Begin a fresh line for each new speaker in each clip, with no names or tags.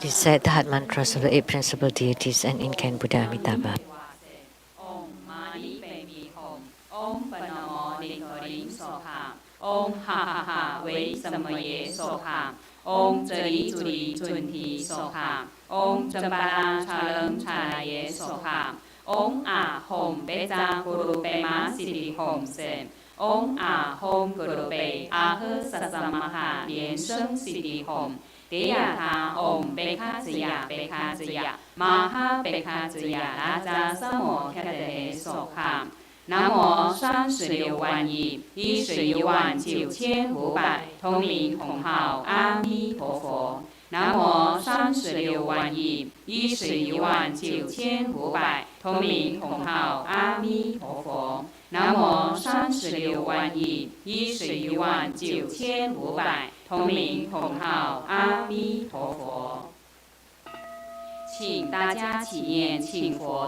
Recite the heart mantras of the eight principal deities and incan Buddha Amitabha.
Om Mani Padme Hum. Om Panamo Nikharim Soha. Om Ha Ha Ha Wei Samaye Soha. Om Jali Juli Junti Soha. Om Jambala Chalam Chalaye Soha. Om A Hom Beja Guru Bema Siddhi Hom Se. Om A Hom Guru Be Ah Sasamaha Lien Sheng Siddhi Hom. 迪亚他唵贝卡兹亚贝卡兹亚玛哈贝卡兹亚拉扎萨摩卡德雷索哈。南无361500，11500，同名同号阿弥陀佛。南无361500，11500，同名同号阿弥陀佛。南无361500，11500，同名同号阿弥陀佛。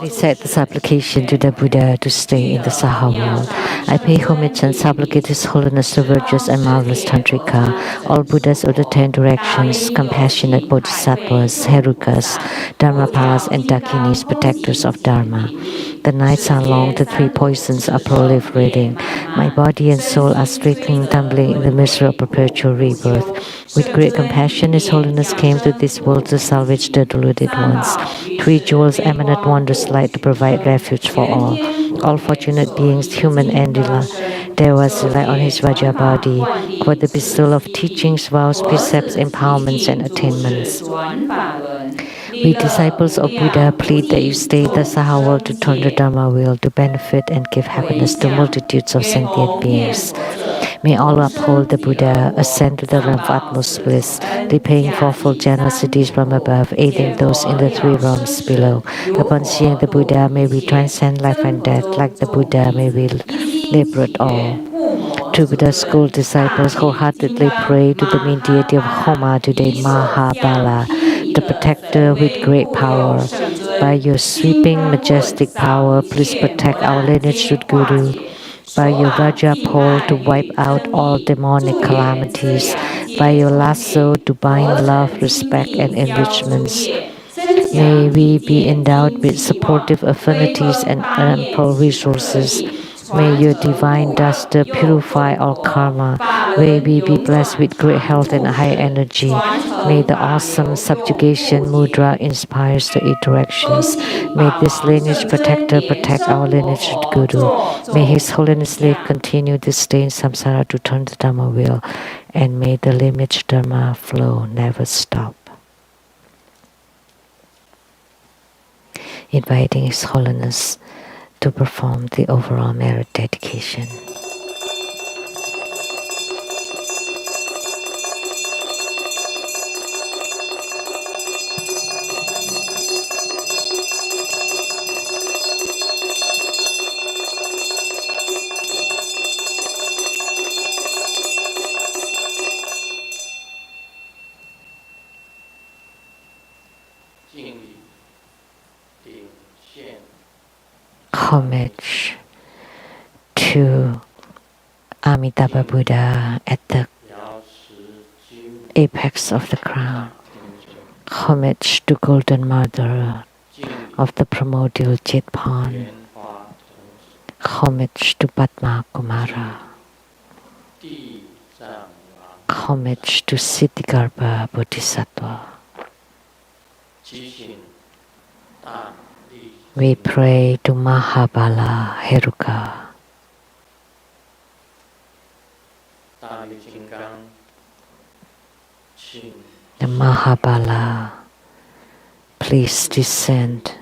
Recite this application to the Buddha to stay in the Saha world. I pay homage and supplicate His Holiness the Virtuous and Marvelous Tantrika, all Buddhas of the 10 directions, compassionate Bodhisattvas, Herukas, Dharmapalas, and Dakinis, protectors of Dharma. The nights are long, the 3 poisons are proliferating. My body and soul are straightening, tumbling in the misery of perpetual rebirth. With great compassion, His Holiness came to this world to salvage the deluded ones. 3 jewels emanate wondrous light to provide refuge for all. All fortunate beings, human and divine, there was light on His Vajra body for the bestowal of teachings, vows, precepts, empowerments, and attainments. We disciples of Buddha plead that you stay the Saha world to turn the Dharma wheel, to benefit and give happiness to multitudes of sentient beings. May all uphold the Buddha, ascend to the realm of utmost bliss, repaying fourfold generosities from above, aiding those in the 3 realms below. Upon seeing the Buddha, may we transcend life and death. Like the Buddha, may we liberate all. To Buddha's school disciples wholeheartedly pray to the main deity of Homa today, Mahabala, the protector with great power. By your sweeping, majestic power, please protect our lineage to Guru. By your Vajra pole to wipe out all demonic calamities. By your lasso to bind love, respect, and enrichments. May we be endowed with supportive affinities and ample resources. May your divine duster purify all karma. May we be blessed with great health and high energy. May the awesome subjugation mudra inspire the 8 directions. May this lineage protector protect our lineage Guru. May His Holiness live continue this stay in samsara to turn the Dharma wheel. And may the lineage Dharma flow never stop. Inviting His Holiness to perform the overall merit dedication. Homage to Amitabha Buddha at the apex of the crown. Homage to Golden Mother of the primordial Jetpan. Homage to Padma Kumara. Homage to Siddhigarbha Bodhisattva. We pray to Mahabala Heruka. The Mahabala, please descend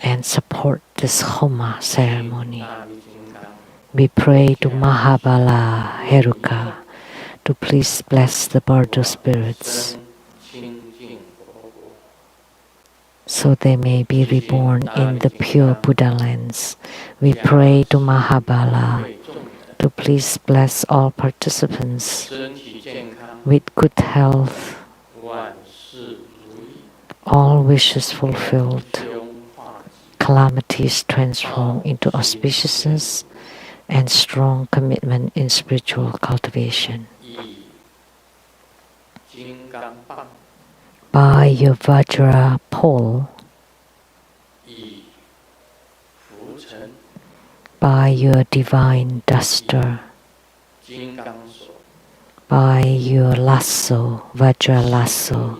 and support this Homa ceremony. We pray to Mahabala Heruka to please bless the Bardo spirits, so they may be reborn in the pure Buddha lands. We pray to Mahabala to please bless all participants with good health, all wishes fulfilled, calamities transformed into auspiciousness, and strong commitment in spiritual cultivation. by your Vajra pole, by your divine duster, by your lasso, Vajra lasso,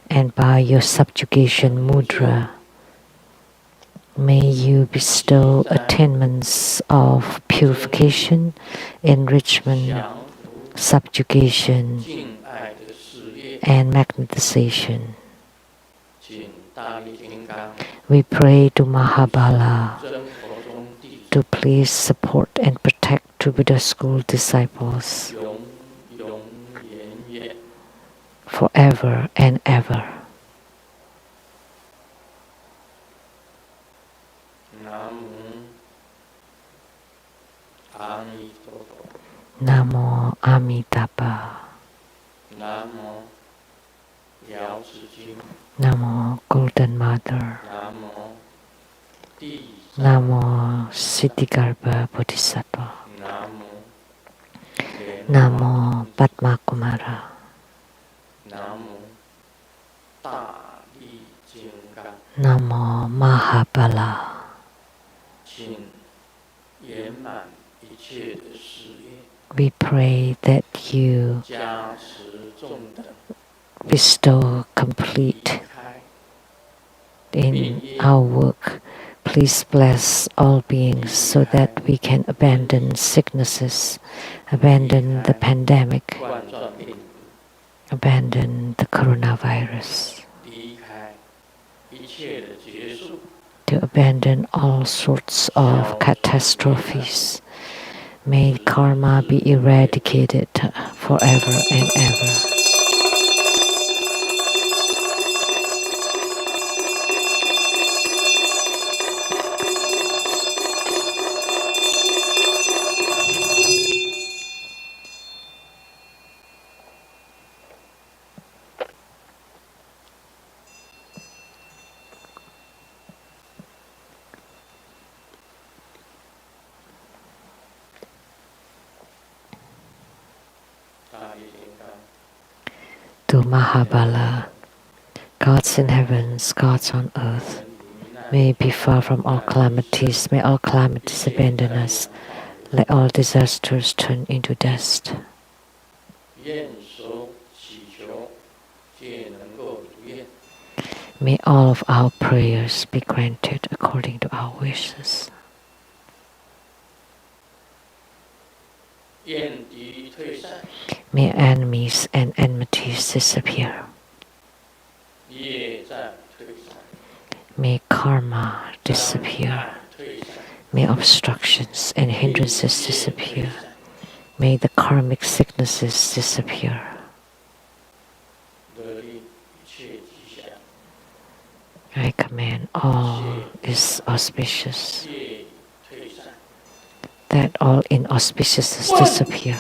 and by your subjugation mudra. May you bestow attainments of purification, enrichment, subjugation, and magnetization. We pray to Mahabala to please support and protect True Buddha School disciples forever and ever. Namo Amitabha. Namo Golden Mother. Namo Siddhigarbha Bodhisattva. Namo Padma Kumara. Namo Mahabala. We pray that you bestow complete in our work. Please bless all beings so that we can abandon sicknesses, abandon the pandemic, abandon the coronavirus, to abandon all sorts of catastrophes. May karma be eradicated forever and ever. To Mahabala, gods in heavens, gods on earth, may be far from all calamities, may all calamities abandon us, let all disasters turn into dust. May all of our prayers be granted according to our wishes. May enemies and enmities disappear. May karma disappear. May obstructions and hindrances disappear. May the karmic sicknesses disappear. I command all is auspicious, that all inauspiciousness disappear.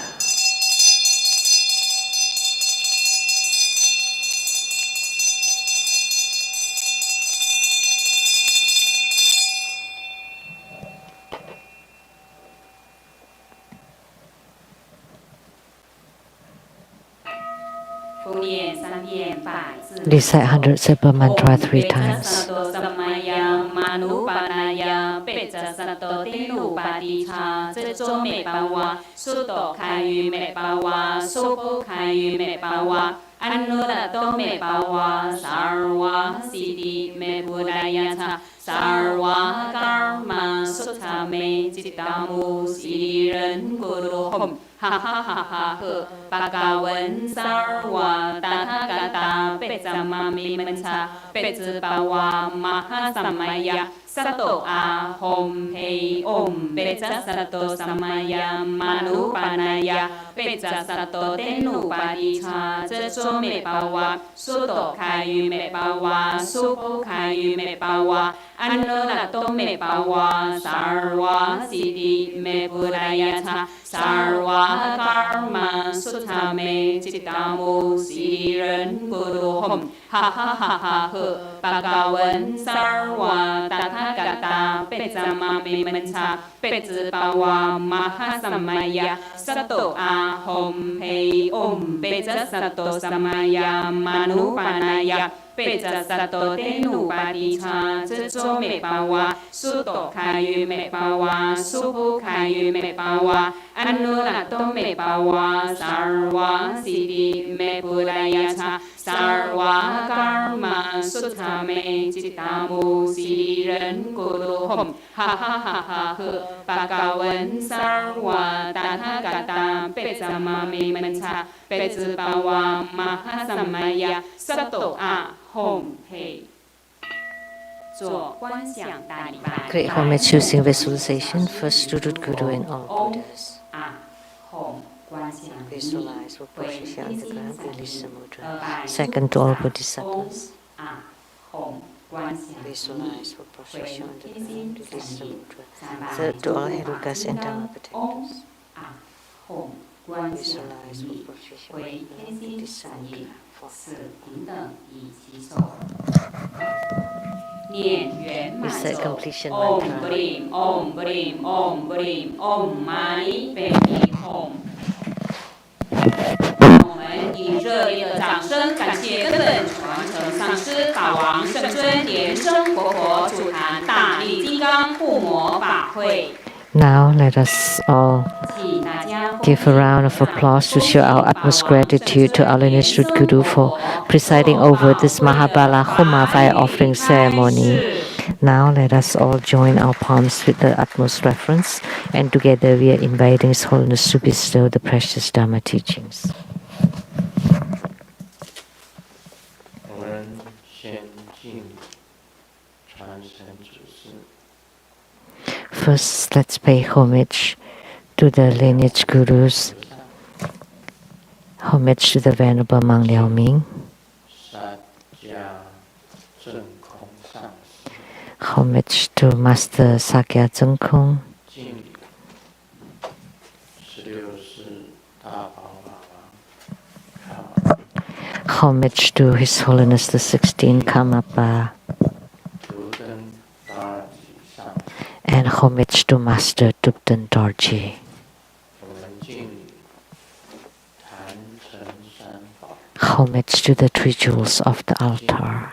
Recite 100 Simple Mantra 3 times.
Sarva karma sutame jitamu siren guru hom ha ha ha ha ha bhagavan sarva tathagata pecamami mancha pecabava mahasamaya sato ahom hei om peca sato samaya manupanaya peca sato tenupadicha ceco me bawa suto kayu me bawa supo kayu me bawa Anurato me bawa sarva siddhi me budayata sarva karma sutame jitamu siren guru hom ha ha ha ha ha bhagavan sarva tathagata 贝扎玛美门查贝兹巴瓦玛哈萨玛雅萨多阿吽嘿嗡贝扎萨多萨玛雅玛努巴那雅贝扎萨多德努巴迪查这周美巴瓦苏多卡于美巴瓦苏布卡于美巴瓦安努拉多美巴瓦萨尔瓦西迪美布拉雅查萨尔瓦嘎尔玛苏塔美吉达姆西人咕噜哄哈哈哈哈呵巴嘎文萨尔瓦达他嘎达贝扎玛美门查贝兹巴瓦玛哈萨玛雅萨多阿吽嘿。做观想大礼拜。
Great homage using visualization. First to Root Guru and all Buddhas. Visualize for position on the ground, release the mudra. Second to all Bodhisattvas. Visualize for position on the ground, release the mudra. Third to all Herukas and Dhamma protectors. Visualize for position on the ground, release the mudra. Fourth.
念圆满咒
Om
Brim Om Brim Om Brim Om Mani Padme Hum。我们以热烈的掌声感谢根本传承上师法王圣尊莲生活佛主坛大力金刚护摩法会。
Now let us all give a round of applause to show our utmost gratitude to our lineage Root Guru for presiding over this Mahabala Homa fire offering ceremony. Now let us all join our palms with the utmost reverence, and together we are inviting His Holiness to bestow the precious Dharma teachings. First, let's pay homage to the lineage gurus. Homage to the Venerable Mang Liao Ming. Homage to Master Sakya Zengkong. Homage to His Holiness the 16th Karmapa. And homage to Master Thubten Dorji. Homage to the three jewels of the altar.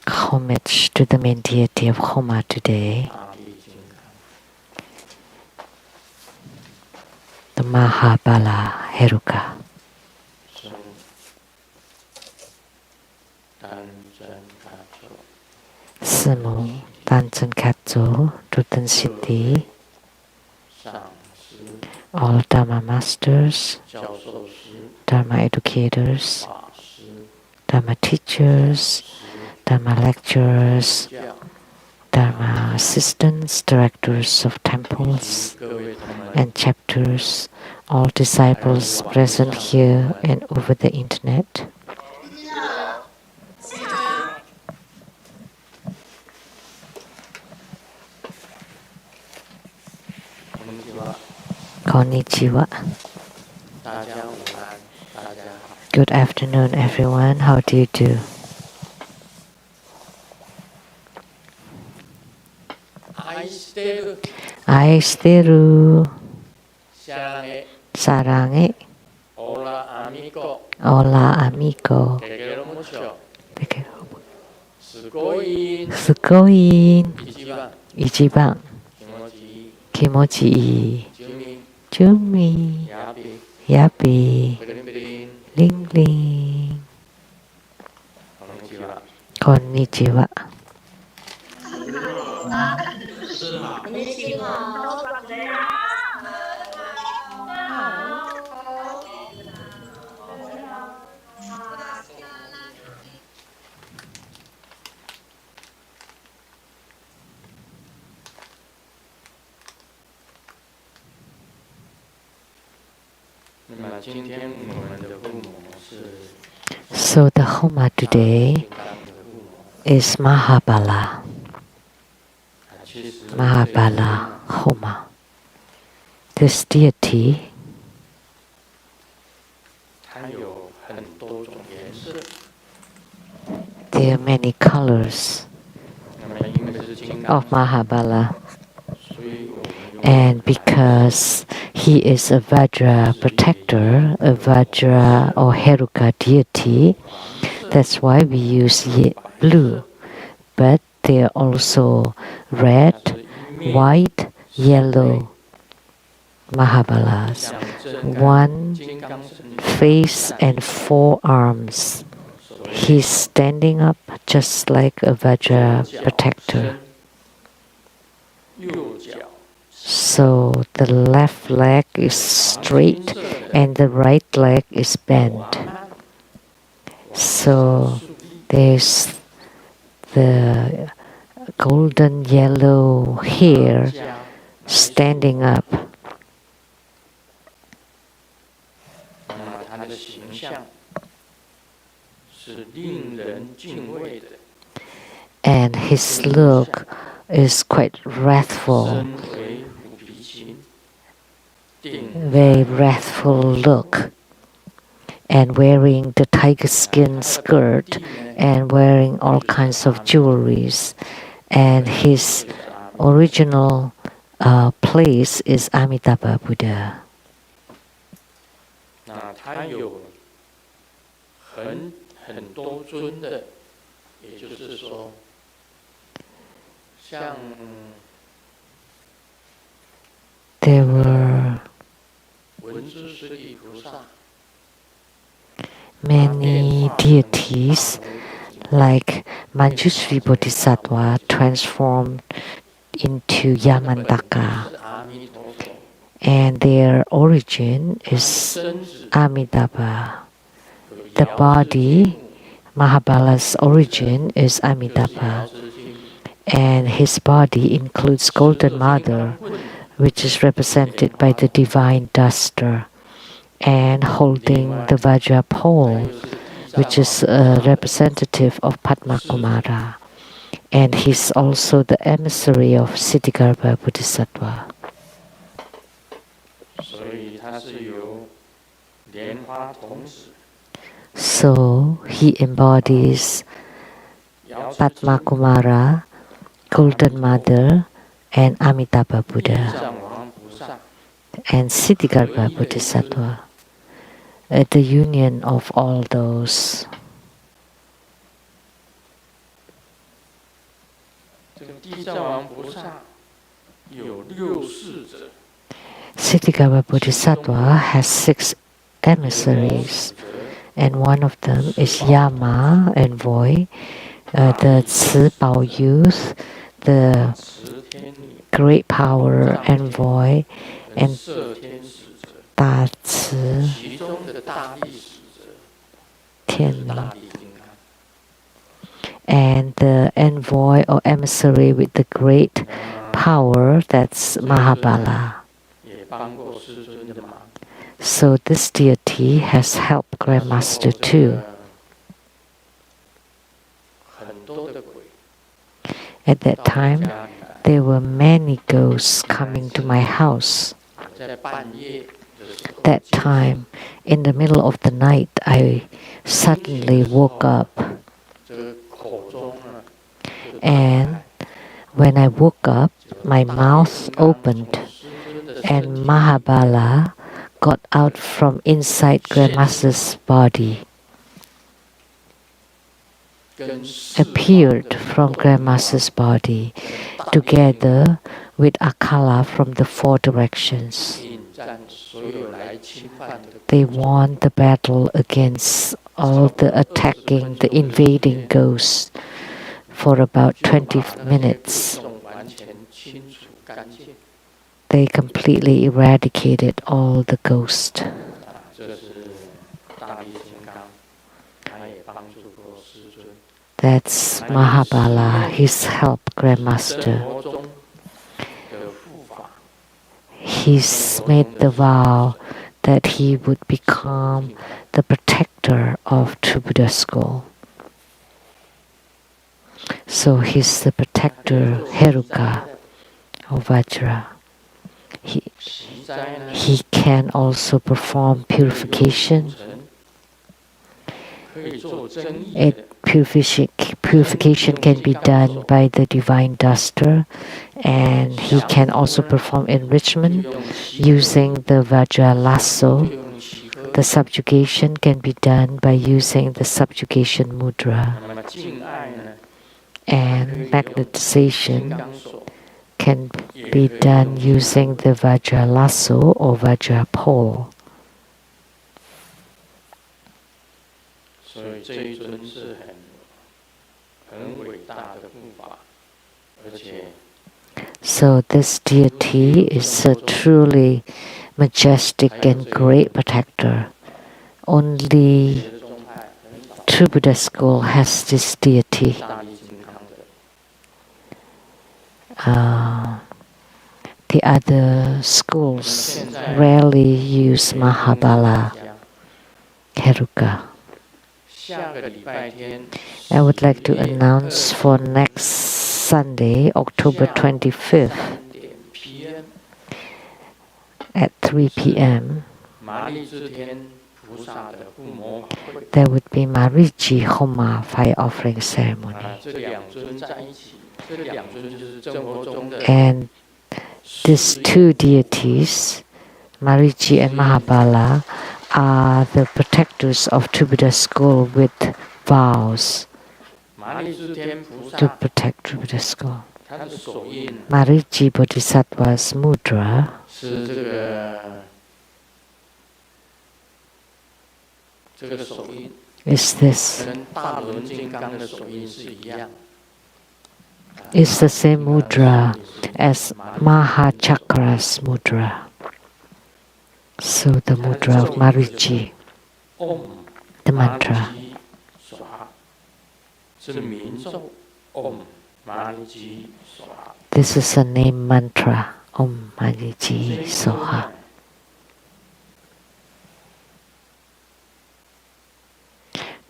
Homage to the main deity of Homa today, the Mahabala Heruka. Semung Tanchen Katso, Tutan Siddhi, all Dharma masters, Dharma educators, Dharma teachers, Dharma lecturers, Dharma assistants, directors of temples and chapters, all disciples present here and over the internet. Konnichiwa. Good afternoon, everyone. How do you do? Aisteru. Sarange.
Hola, amigo.
Hola, amigo. Sukoin. Ichiban. Kimochi ii. Jumi. Yapi. Ling ling. Konnichiwa. So the Homa today is Mahabala. Mahabala Homa. This deity there are many colors of Mahabala.
所以我们用
And because he is a Vajra protector, a Vajra or Heruka deity, that's why we use blue. But they are also red, white, yellow Mahabalas.
象征
One
金刚神
face and 4 arms.
所谓
He's standing up just like a Vajra protector.
右脚
So the left leg is straight and the right leg is bent. So there's the golden yellow hair
加
standing up.
那么他的形象是令人敬畏的，
And his look is quite wrathful,
身为虎皮琴，顶
very wrathful look. And wearing the tiger skin skirt and wearing all kinds of jewelries. And his original place is Amitabha Buddha.
那他有很多尊的，也就是说，像
There were
文殊师利菩萨，
many deities like Manjushri Bodhisattva transformed into Yamantaka,
是阿弥陀佛，
and their origin is
身子
Amitabha.
有
The
瑶
body, Mahabala's origin is Amitabha,
之精，
and his body includes Golden Mother, which is represented by the divine duster, and holding the Vajra pole, which is a representative of Padma Kumara. And he's also the emissary of Siddhigarbha Bodhisattva.
所以他是由莲花童子、
So he embodies
瑶池
Padma Kumara, Golden Mother, and Amitabha
地
Buddha,
藏王菩萨，
and Siddhigarbha Bodhisattva. At the union of all those.
这个地藏王菩萨有六世者，
Siddhigarbha Bodhisattva has 6 emissaries, and one of them is Yama envoy, the Ci Bao youth, the
持天女、
great power envoy,
跟
and
摄天使者，
Da Ci
其中的大力使者
Tian
是大力金刚，
and the envoy or emissary with the great power, that's Mahabala.
也帮过师尊的忙。
So this deity has helped Grandmaster too.
很多的鬼
At that
到我
time,
家里来，
there were many ghosts coming to my house.
在半夜的时候，
That time, in the middle of the night, I suddenly woke up.
这个口中呢，就
And when I woke up, my mouth opened,
师尊的
and Mahabala got out from inside Grandmaster's body,
跟释放
appeared
的
from Grandmaster's body, together with Akala from the 4 directions.
引战所有来侵犯的
They won the battle against all the attacking, the invading ghosts for about 20 minutes.
众完全清除干净。
They completely eradicated all the ghosts.
这是大力金刚，他也帮助过师尊。
That's Mahabala. He's helped
生
Grandmaster.
活中的护法，
He's made the vow that he would become the protector of True Buddha School. So he's the protector, Heruka, or Vajra.
习灾呢，
He can also perform purification.
可以做争议
It
的，
purification can be done by the divine duster, and he can also perform enrichment using the Vajra lasso. The subjugation can be done by using the subjugation mudra,
那么敬爱呢，
and magnetization can be done using the Vajra lasso or Vajra pole.
所以这一尊是很伟大的护法，而且
So this deity is a truly majestic and great protector. Only
别的宗派很少
True Buddha school has this deity.
大力金刚的。
The other schools rarely use Mahabala Heruka.
下个礼拜天
I would like to announce for next Sunday, October 25th
3点 PM，
at 3 p.m.
麻利之天菩萨的护摩法会。
there would be Mariji Homa fire offering ceremony.
这两尊在一起，这两尊就是正佛中的
And these two deities, Mariji and Mahabala, are the protectors of True Buddha school with vows
麻利之天菩
to
萨，
protect True Buddha school.
他的手印
Mariji Bodhisattva's mudra
是这个手印，
is this.
跟大轮金刚的手印是一样。
It's the same mudra as Mahachakra's mudra. So the mudra of Mariji,
唵
the mantra.
娑哈，是民咒唵麻利基娑哈。
This is a name mantra. Om Mariji Soha.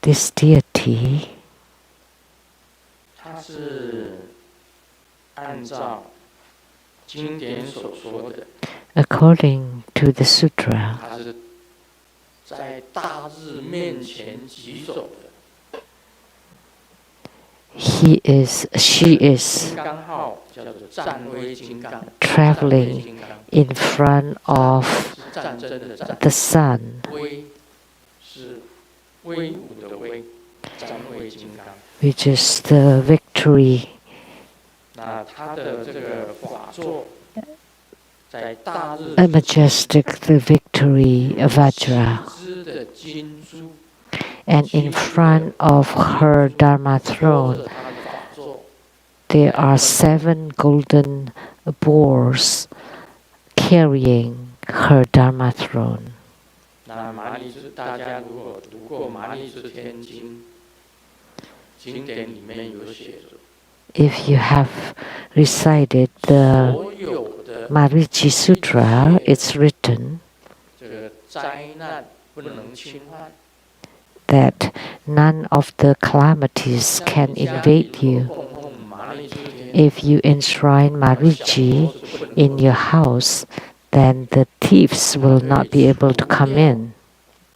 ，This deity
它是按照经典所说的，
according to the sutra,
它是在大日面前疾走的。
she is
金刚号叫做战威金刚
traveling
金刚
in front of
是战争的战，
the sun,
威是威武的威，战威金刚。
which is the victory.
那他的这个法座，在大日
A majestic, the victory of Vajra.
之的金珠，
And in front of her Dharma
托
throne,
着他的法座，
there are 7 golden boars carrying her Dharma throne.
那麻利之，大家如果读过《麻利之天经》，经典里面有写着，
If you have recited the
所有的
Mariji Sutra, it's written
这个灾难不能侵犯。
that none of the calamities can invade you.
供奉麻利之天，
If you enshrine Mariji in your house, then the thieves will not be able to come in.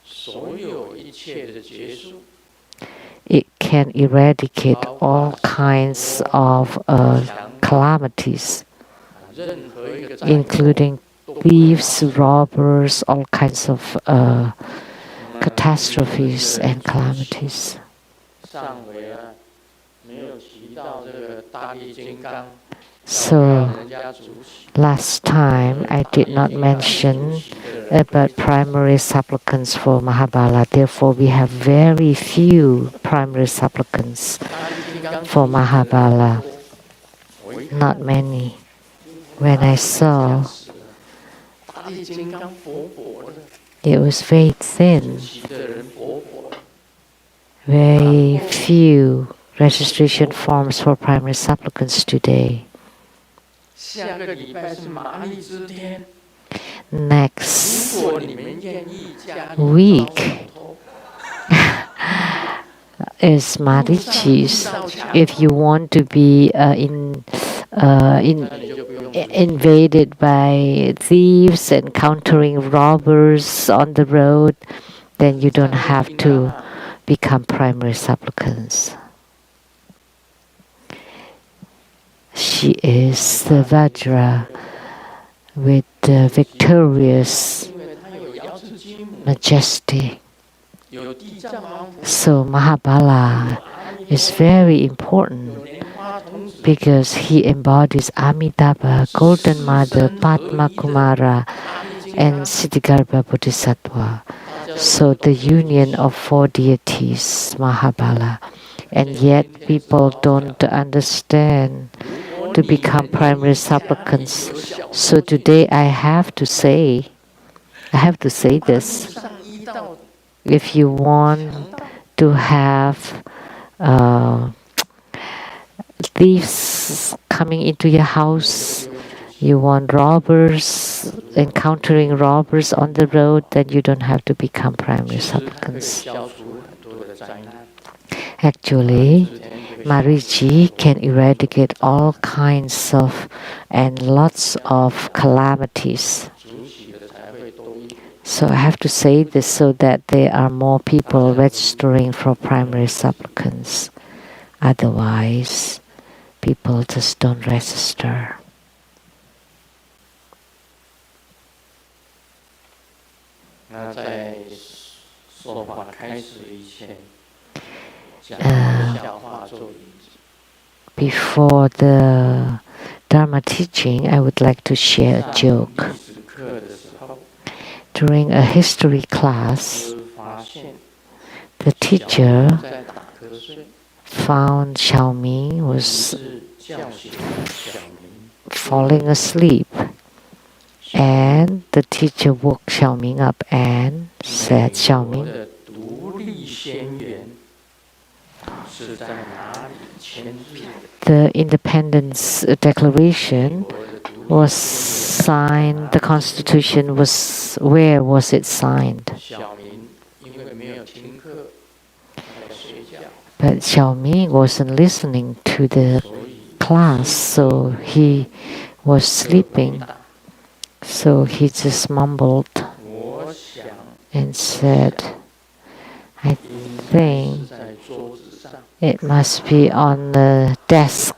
所有一切的结束，
It can eradicate all kinds of calamities,
任何一个灾难
including thieves, robbers, all kinds of catastrophes and calamities.
上回啊，没有提到这个大力金刚，
So
让人家主起。
last time I did not mention about primary supplicants for Mahabala. Therefore, we have very few primary supplicants
大力金刚
for Mahabala.
我一
Not many. When I saw,
大力金刚薄薄的，
it was very thin.
起的人薄薄的，
Very few registration forms for primary supplicants today.
下个礼拜是麻利之天，
Next
如果你们愿意加入
week
招小偷
is Marichi's. If you want to be
那你就不用
invaded by thieves, encountering robbers on the road, then you don't have to become primary supplicants. She is the Vajra with the victorious
因为他有瑶池金母，
majesty.
有地藏王菩萨，
So Mahabala is very important
有莲花童子，
because he embodies Amitabha, Golden Mother, Padma Kumara, and Siddhigarbha Bodhisattva. So the union of four deities, Mahabala. And yet people don't understand to become primary supplicants. So today I have to say this.
上一道
If you want to have thieves coming into your house, you want robbers, encountering robbers on the road, then you don't have to become primary
其实它可以
supplicants.
消除很多的灾难。
Actually, Mariji can eradicate all kinds of and lots of calamities.
主喜的才会多一点。
So I have to say this so that there are more people registering for primary supplicants. Otherwise, people just don't register.
那在说法开始以前，讲笑话做引子。
Before the Dharma teaching, I would like to share a joke.
历史课的时候，
During a history class,
就发现
the
小
teacher
明在打瞌睡，
found Xiaoming
于
was
是叫醒小明，
falling asleep. And the teacher woke Xiaoming up and said,
美国
Xiaoming,
的独立宣言是在哪里签字的？
the Independence Declaration
美国的独立
was signed, the Constitution was, where was it signed?
小明因为没有听课，他在睡觉，
But Xiaoming wasn't listening to the
所以
class, so he was sleeping. So he just mumbled
我想
and said, I
应该是
think
在桌子上。
it must be on the desk.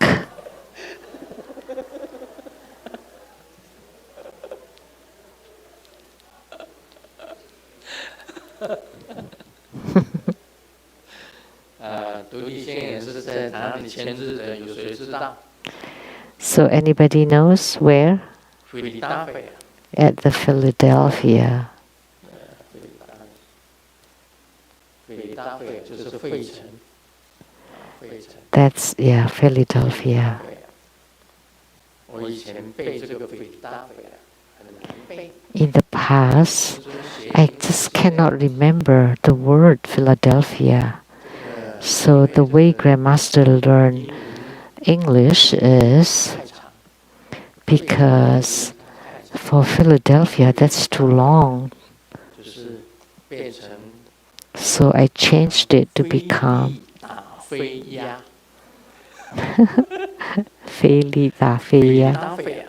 《独立宣言》是在哪里签字的？有谁知道？
So anybody knows where?
菲利达菲啊，
At the Philadelphia.
菲利达菲就是费城，费城。
That's, yeah, Philadelphia.
我以前背这个菲利达菲啊，很难背。
In the past,
书中写
I just cannot remember the word Philadelphia. So the way Grandmaster learned English is
太长，
because for Philadelphia that's too long.
就是变成
So I changed it to
飞
become
地打飞鸦，
Felida
菲利
Feya.
达菲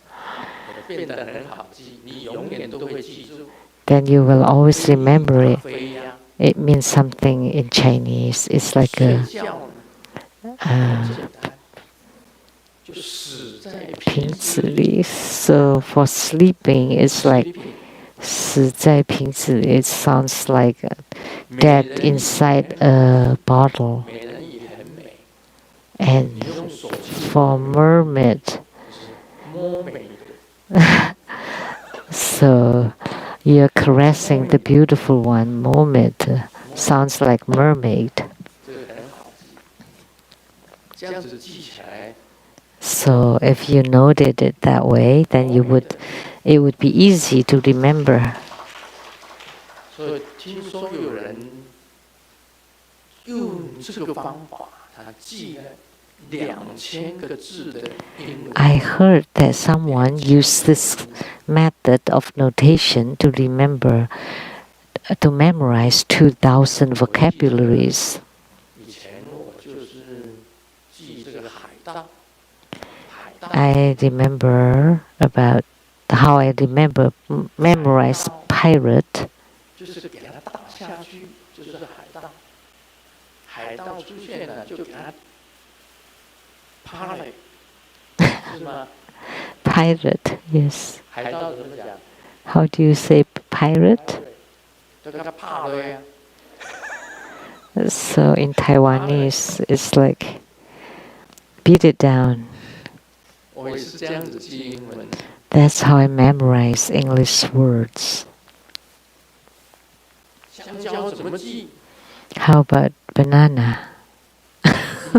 啊，变得很好记，你永远都会记住。
Then you will always remember it.
飞鸦，
It means something in Chinese. It's like
睡
a
觉呢，
uh,
简单，就死在
瓶
瓶子
子
里。
里. So for sleeping, it's like 死在瓶子里. It sounds like dead inside a bottle.
美人也很美，
And
你用手去
for mermaid,
摸美的，
so you're caressing the beautiful one. Mermaid sounds like mermaid.
这个很好记。这样子记起来，
So if you noted it that way, then it would be easy to remember.
所以听说有人用这个方法，他记了2000个字的英文。
I heard that someone used this method of notation to memorize 2,000 vocabularies.
以前我就是记这个海盗，海盗
I remember about how I memorize pirate.
就是给他打下去，就是海盗。海盗出现了，就给他趴了，是吗？
Pirate, yes.
海盗怎么讲？
How do you say pirate?
就给他趴了呀。
So in Taiwanese, it's like beat it down.
我也是这样子记英文。
That's how I memorize English words.
香蕉怎么记？
How about banana?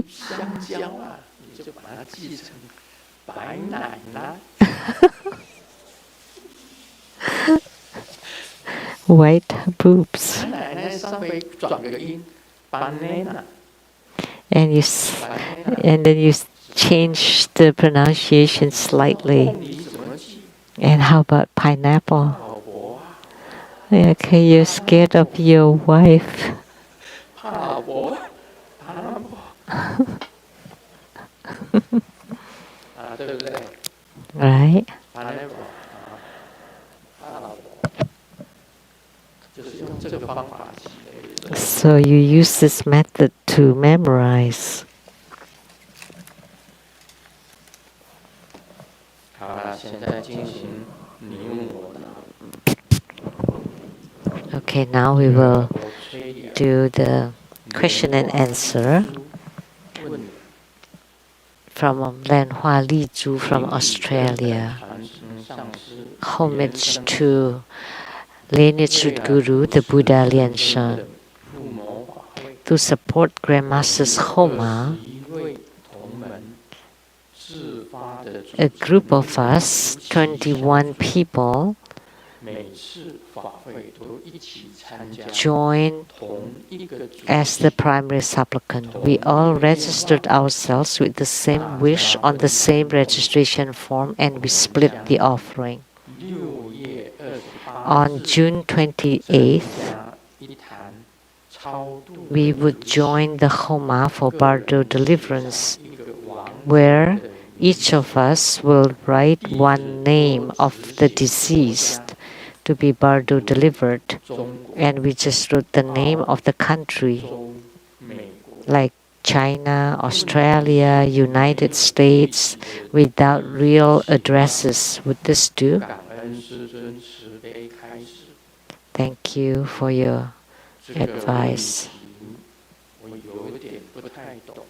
香蕉啊，你就把它记成白奶奶。
White boobs.
白奶奶稍微转个音 ，banana。
And then you change the pronunciation slightly.
凤梨怎么记？
And how about pineapple?
老婆啊，
Okay, you're scared of your wife.
怕老婆，怕老婆。啊，对不对？
Right?
怕老婆啊，怕老婆，就是用这个方法记的。
So you use this method to memorize.
好了，现在进行你问我答。
Okay, now we will do the question and answer
问你
from Lan Hua Li Zhu from Australia.
传承上师
Homage to lineage Guru, the Buddha Lian Shen.
附谋法会
To support Grandmasters Homa,
21位同门自发的组
a
成
group of us, 21 people,
每次法会都一起参加
joined
同一个主
as the primary supplicant. We all registered ourselves with the same wish on the same registration form and we split the offering.
6月28
On
日
June 28th,
加一坛超度
we would join the Homa for Bardo deliverance,
一个王
where each of us will write one name of the deceased to be Bardo delivered,
中国
and we just wrote the name of the country,
中美国
like China, Australia, United States, without real addresses. Would this do?
感恩师尊慈悲开示
Thank you for your
这个问
advice.
题，我有点不太懂。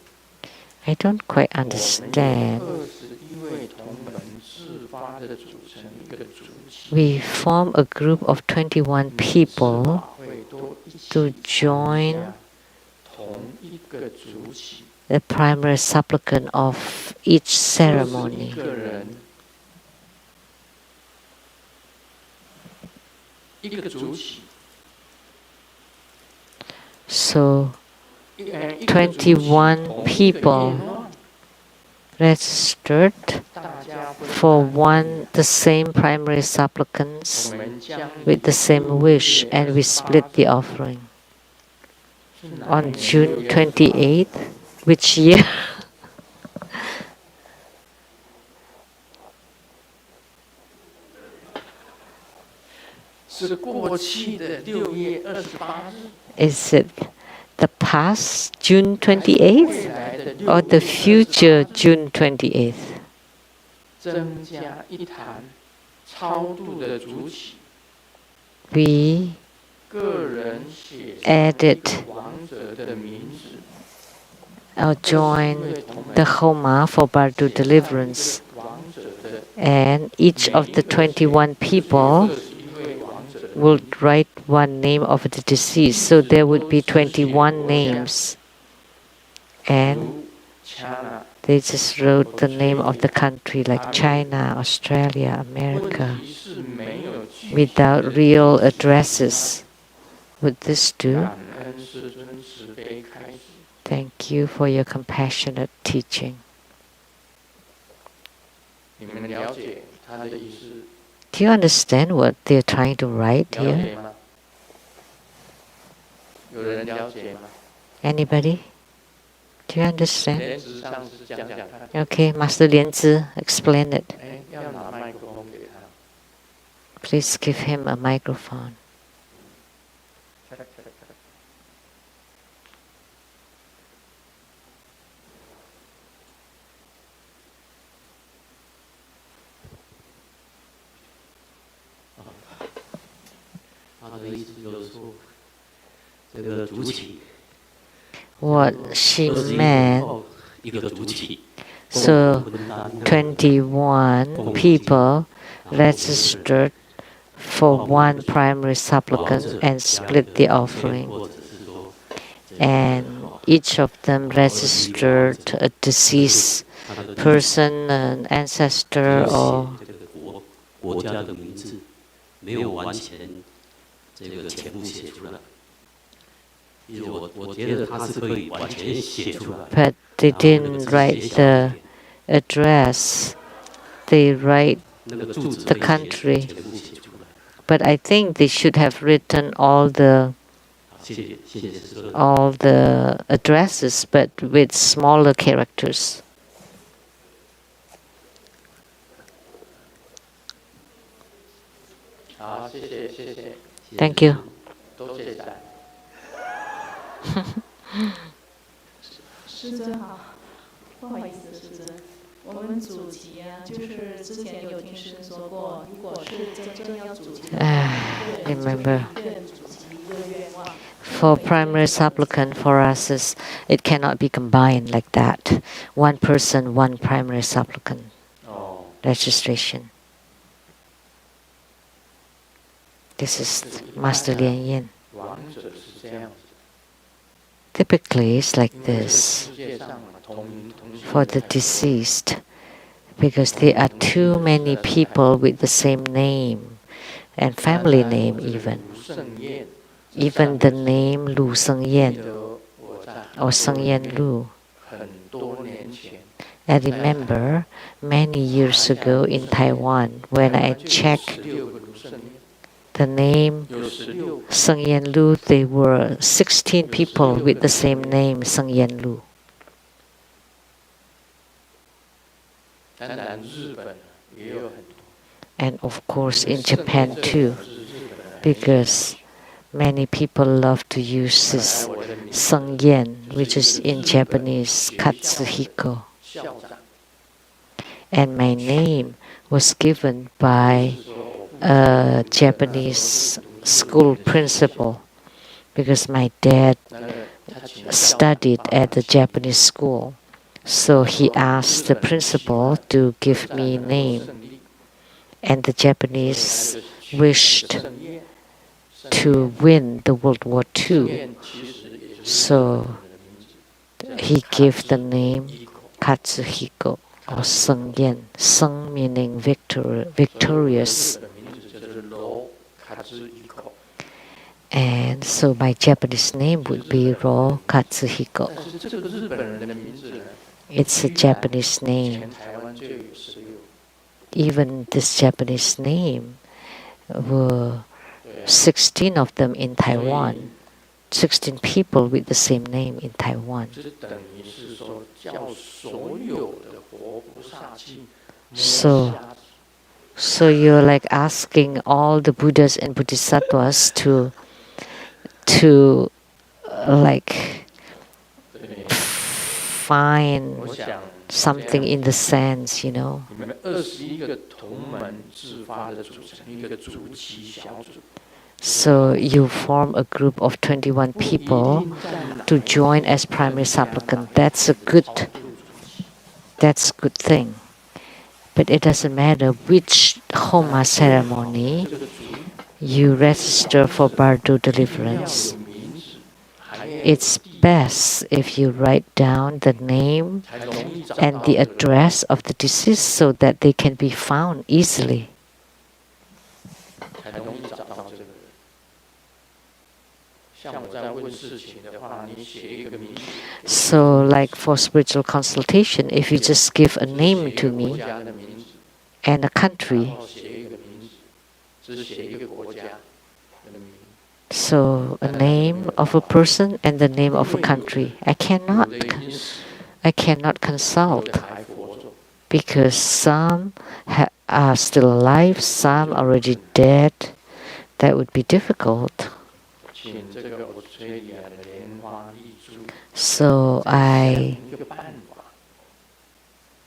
I don't quite
我们
understand.
有21位同门自发的组成一个主体，
We form a group of 21 people
法会都一起
to
参
join
加同一个主体，
the primary supplicant of each
21
ceremony.
个人，一个主体，
So
一个主体
21
同一个
people
愿望
registered
大家分
for
担
one the same primary supplicants
我们将
with the same wish, and we split the offering.
是哪
On
一年
June
6月
28th, which year?
是过去的6月28日，
Is it the past June
未
28th
来的
or
6
the
月
future
28日
June 28th?
增加一坛超度的主体，
We
个人写上
added
一个亡者的名字，
join
21位同门
the Homa for Bardo
写上一个
deliverance,
亡者的
and each of the 21 people
21位亡者的
would write one name of the deceased. So there would be 21 names. And
如 China。
they just wrote the name of the country like China, Australia,
问
America,
题是没有具体
without
的
real addresses. Would this do?
感恩师尊慈悲开示。
Thank you for your compassionate teaching.
你们了解他的意思？
Do you understand what they're trying to write
了
here?
解吗？有人了解吗？
Anybody? Do you understand?
莲子上师讲讲看。
Okay, Master Lianzi, explain it.
哎，要拿麦克风给他。
Please give him a microphone. what she meant. So 21 people registered for one primary supplicant and split the offering. And each of them registered a deceased person, an ancestor, or
国家的名字没有完全全部写出来。其实我觉得他是可以完全写出来。
but they didn't write the address. They write the country. But I think they should have written all the addresses, but with smaller characters.
好，谢谢谢谢，
Thank you.
多谢晒。
师尊好，不好意思，师尊，我们主题啊，就是之前有听师说过，如果是真正要主题的话，
Remember,
一个人主题一个愿望。
for primary supplicant, for us, it cannot be combined like that. One person, one primary supplicant
哦，
registration. This is Master Lian Yin.
王者是这样子。
Typically, it's like
因为
this
世界上同名同姓
for the deceased, because there are too many people with the same name and family name even.
卢胜彦
Even the name Lu Seng
记
Yen
得我在
or Seng Yen Lu.
很多年前，
I remember many years ago in Taiwan when I checked
16个卢胜彦，
the name
有16个。
Seng Yen Lu, there were 16 people with the same name Seng Yen Lu.
当然，日本也有很多。
And of course in Japan too, because many people love to use this Seng Yen, which is in Japanese Katsuhiko.
校长
And my name was given by a Japanese school principal because my dad
那个他请
studied at the Japanese school. So he asked the principal to give me name, and the Japanese wished to win the World War II. So he gave the name Katsuhiko or Seng Yen. Seng meaning victorious.
的名字就是罗卡兹一口，
And so my Japanese name would be Ro Katsuhiko.
但是这个日本人的名字呢，
It's a Japanese
全
name.
台湾就有16。
Even this Japanese name were
对啊，
16 of them in Taiwan. 16 people with the same name in Taiwan.
这等于是说叫所有的活菩萨去摸
So-
瞎子
So you're like asking all the Buddhas and Bodhisattvas to like
对，
find
我想
something in the sands, you know.
你们21个同门自发的组成一个主旗小组，
So you form a group of 21 people to join as primary supplicant. That's a good thing. But it doesn't matter which Homa ceremony
这个组
you register for Bardo
要
deliverance.
有名字，还要
It's best if you write down the name
才容易找
and
到
the
这个人
address of the deceased so that they can be found easily.
才容易找到这个人。像我在问事情的话，你写一个名字，
So, like for spiritual consultation, if you just give a
写
name
一
to
个国
me
家的名字，
and a
然
country,
后写一个名字，只写一个国家的名字。
so a name of a person and the name of a country, I
有
cannot
的已经死，
I cannot
有
consult
的还活着。
because some are still alive, some already dead. That would be difficult.
请这个我崔利亚的莲花丽珠
So I
一个办法，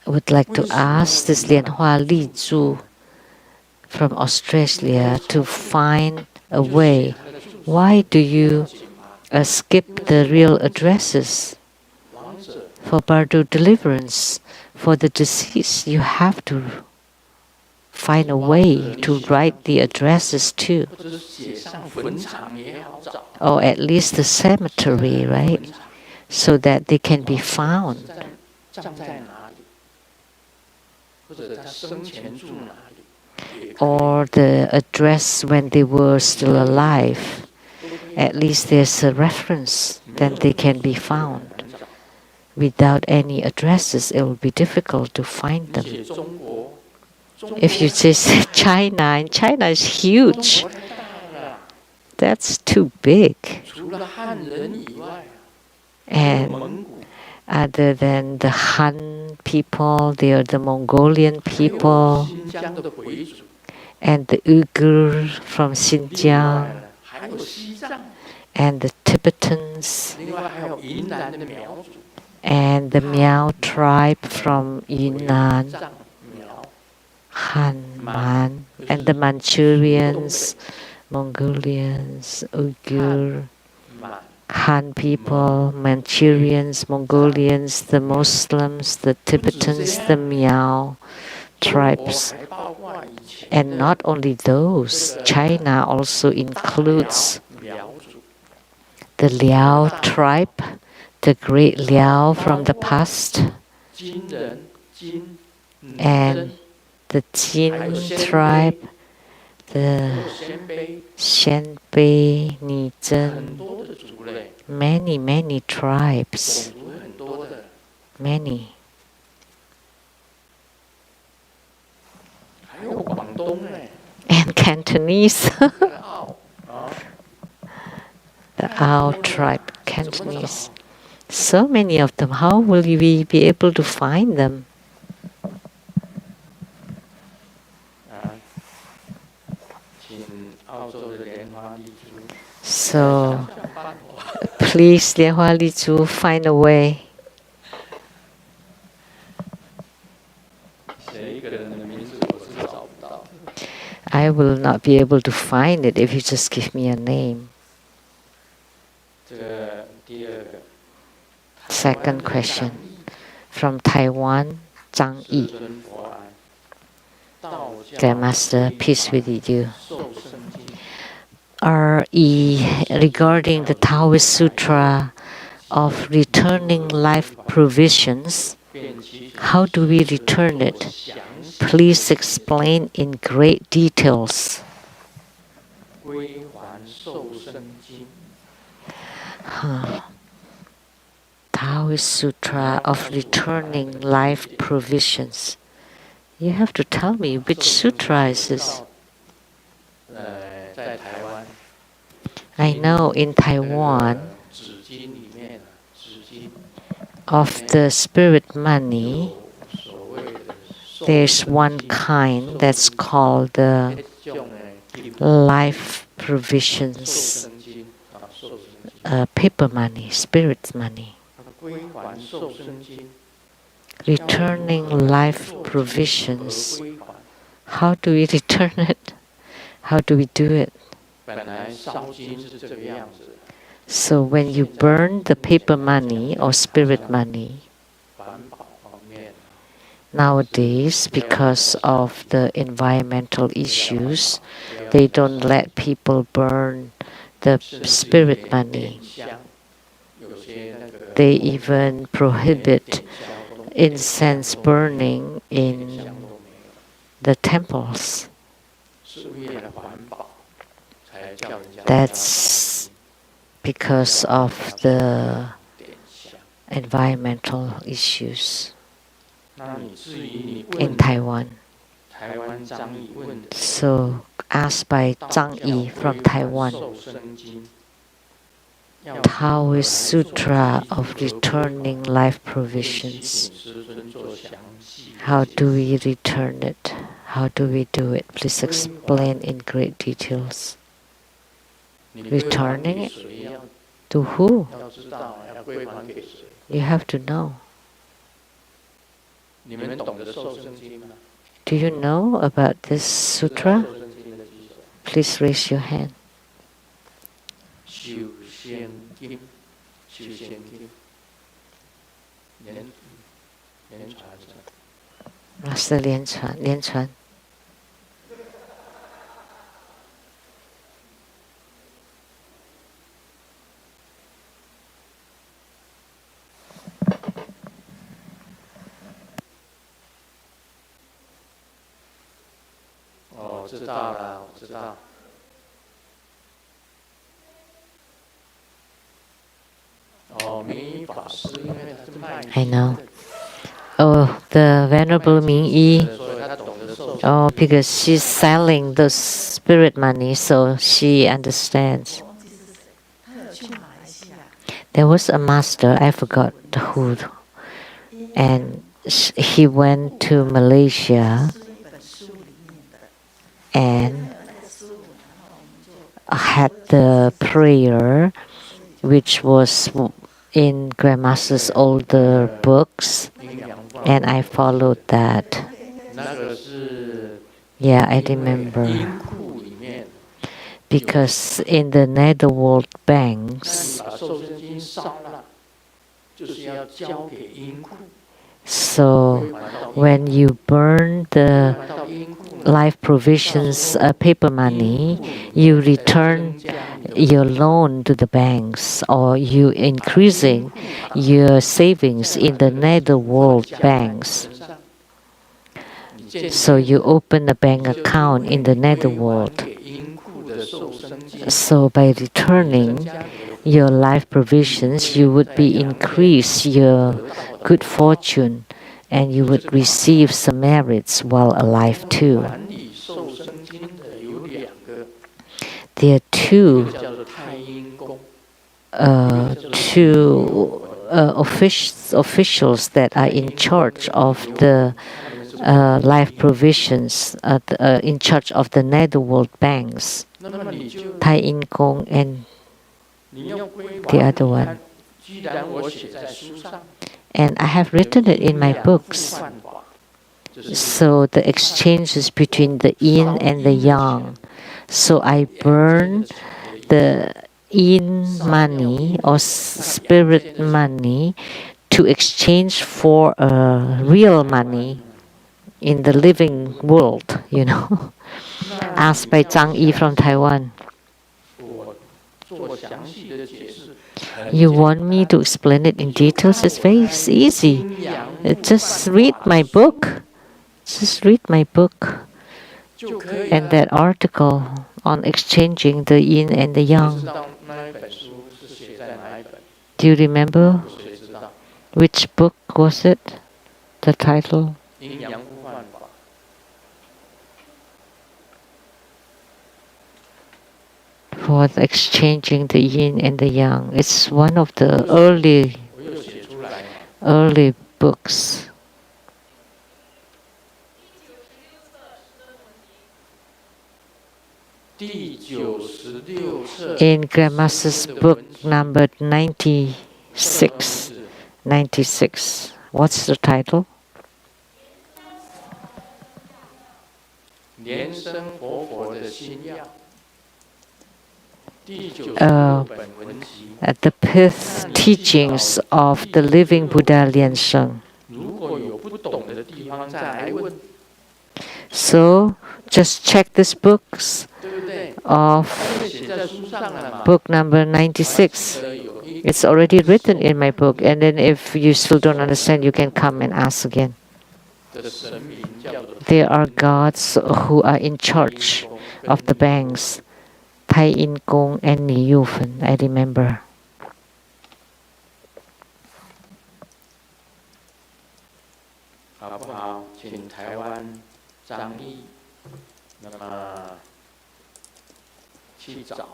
would like to ask this Lianhua Li Zhu from Australia to find away. Why do you skip the real addresses? For Bardo deliverance, for the deceased, you have to find a way to write the addresses too.
或者是写上坟场也好找，
Or at least the cemetery, right? So that they can be found.
葬在哪里，或者他生前住哪里，也可以
Or the address when they were still alive. At least there's a reference, then they can be found. Without any addresses, it will be difficult to find
写
them.
中国，中国
If you just say China, and China is huge,
中国太大了，
that's too big.
除了汉人以外，
And
蒙古，
other than the Han people, there are the Mongolian
还有
people
新疆的回族，
and the Uyghur from
另
Xinjiang
外呢还有西藏，
and the Tibetans
另外还有云南的苗族，
and the Miao tribe from Yunnan,
藏苗，
Han, Man, and the Manchurians, Mongolians, Uyghur,
满
Han people, Manchurians, Mongolians, the Muslims, the Tibetans, the Miao
中国
tribes.
还包括以前
And
的
not only those, China also includes
苗族，
the Liao tribe, the great Liao from the past,
金人、金、女
and
真，
the Jin tribe,
还
the
有鲜卑，
Xianbei, Nizhen,
很多的族类，
many tribes,
种族很多的，
many.
还有广东哎，
And Cantonese,
这个澳啊，
the Ao tribe, Cantonese. So many of them. How will we be able to find them?
啊，请澳洲的莲花丽珠
So
想办法，
please, Lianhua Lizhu, find a way.
写一个人的名字我是找不到。
I will not be able to find it if you just give me a name.
这个第二个
Second question from Taiwan, Zhang
世
Yi.
尊佛安，道
Dear
教
Master, peace with you.
受生经
R.E. regarding the Taoist Sutra of returning life provisions,
便其
how do we return it?
详细
Please explain in great details.
归还受生经，
Taoist Sutra of returning life provisions. You have to tell me which sutra is this.
在台湾
I know in Taiwan
纸巾里面纸巾
of the spirit money,
有所谓的受
there's
生
one
经
kind that's called the
这种呢，
life
受
provisions
生经啊，受生经，
paper money, spirit money.
归还受生经，
Returning life provisions.
归还。
How do we return it? How do we do it?
本来烧金是这个样子，
So when you burn the paper money or spirit money,
环保方面
nowadays, because of the environmental issues, they don't let people burn the
甚至
spirit
连
money.
点香，有些那个
They even prohibit
点香都
incense burning
点
in
香都没有，
the temples.
是为了环保才叫人家
That's because of the
点香。
environmental issues
那你至于你
in
问
Taiwan.
台湾张毅问的
So, asked by
道
Zhang
教
Yi
归
from
还
Taiwan,
受生经，要
Taoist Sutra
本来
of
做习
returning life
请
provisions.
师尊做详细的
How
解
do
释
we return it? How do we do it? Please explain in great details.
你归还
returning
给
it?
谁要
To who?
要知道要归还给谁？
You have to know.
你们懂得受生经吗？
Do you know about this
知道
sutra?
受生经的基础
Please raise your hand.
仙经，修仙经，连传是吧？
老师连传。
哦，知道了，我知道。哦，明一法师，因为他是卖
I know. Oh, the Venerable Ming Yi.
所以他懂得受。
Oh, because she's selling the spirit money, so she understands. There was a master, I forgot who, and he went to Malaysia and had the prayer, which was in Grandmaster's older books, and I followed that.
那个是
Yeah, I remember.
音库里面，
Because in the Netherworld banks,
把受生经烧了，就是要交给音库。
so when you burn the
到音库
life provisions paper money, you return your loan to the banks, or you increasing your savings in the Netherworld banks. So you open a bank account in the Netherworld. So by returning your life provisions, you would be increase your good fortune, and you would receive some merits while alive too.
管理受生经的有两个，
There are
一
two
个叫做太阴宫，
officials that are in charge of the life provisions, in charge of the Netherworld banks,
那么你就
Tai In Kong and
你要归
the
还
other one.
既然我写在书上，
And I have written it in my
两副
books.
犯法，就是
So the exchanges between the yin and the yang. So I burn the yin money or spirit money to exchange for real money in the living world, you know. Asked by Zhang Yi from Taiwan.
我做详细的解释。
You want me to explain it in details? It's very easy. Just read my book. Just read my book
就可以
and that article on exchanging the yin and the
知
yang.
道那一本书是写在哪一本，
Do you remember
谁知道？
which book was it? The title?
阴阳不犯法。
For exchanging the yin and the yang. It's one of the early
我又写出来，
early books.
第96册
In Grandmaster's book number 96. 96. What's the title?
莲生活佛的心要，第96本文集。
The Fifth Teachings of the Living Buddha Lian Sheng.
如果有不懂的地方再来问，
So just check these books
对不对？
of
写在书上了嘛。
book number 96.
有一
It's already written in my book, and then if you still don't understand, you can come and ask again.
的神明叫做
There are gods who are in charge of the banks, Tai In Kong and Ni Yufen, I remember.
好不好？请台湾张毅，那么去找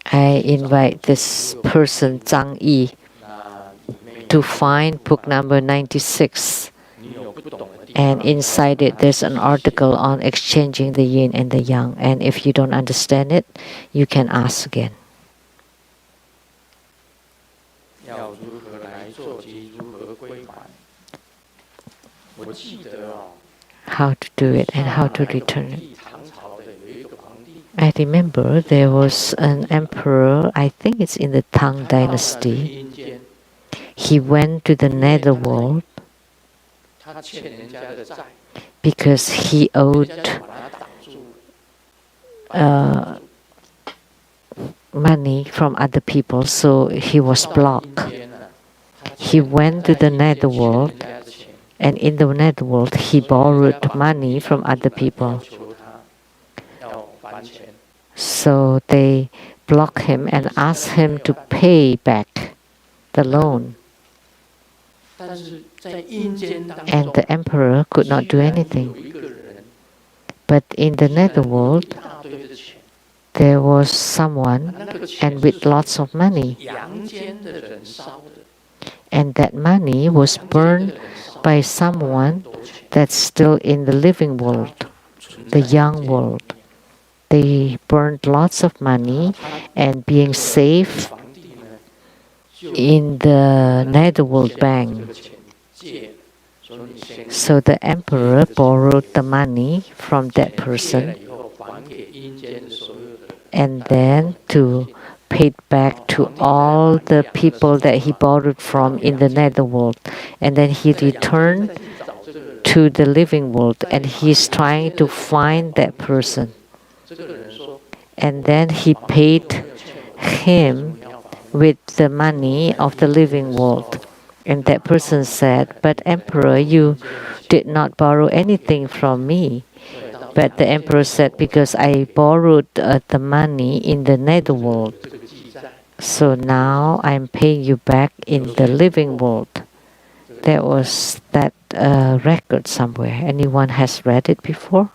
I invite this person, Zhang Yi,
那里面
to find book number 96.
你有不懂的地
And
方，
inside it, there's an article on exchanging the yin and the yang. And if you don't understand it, you can ask again.
要如何来做及如何归还？我记得哦，
How to do it and how to return it.
唐朝的有一个皇帝，
I remember there was an emperor, I think it's in the Tang
他到了
dynasty.
阴间，
He went to the netherworld
他欠人家的债，
because he
人
owed
家就把他挡住，把他挡住
money from other people, so he was
到了
blocked.
阴间呢，他
He
欠
went to
他在
the
阴间欠
netherworld,
人家的钱，
and in the netherworld, he
所以人家
borrowed
把
money from
地
other
藏主
people.
要求他要还钱，
So they blocked him and asked him to pay back the loan.
但是在阴间当
And
中
the，emperor could not do
居然
anything.
有一个人，
But in the
居然有
netherworld,
一大堆的钱，
there was someone
那个钱
and
是
with lots of money.
阳间的人烧的，
And that money was
阳间的
burned
人烧
by
很
someone
多钱，
that's still in the living world,
存
the
在
young
阴间
world. They burned lots of money,
他
and being safe
皇帝呢，就
in the
先
netherworld
把
bank.
这个钱借了，说你先
So the emperor borrowed the money from that
钱借了
person
以后还给阴间的所有的人，
and then to pay back to all the people that he borrowed from in the netherworld. And then he
在阳间
returned
再去找这个人，
to the living world, and he's trying to find that person.
这个人说，
And then he
皇帝
paid
都没有欠我，为什
him
么要还我？
with the money of the living world. And that person said, But Emperor, you did not borrow anything from me.
所以到
But the emperor said, Because I borrowed the money in the netherworld,
这个记载，
so now I'm paying you back in the living world. There was that record somewhere. Anyone has read it before?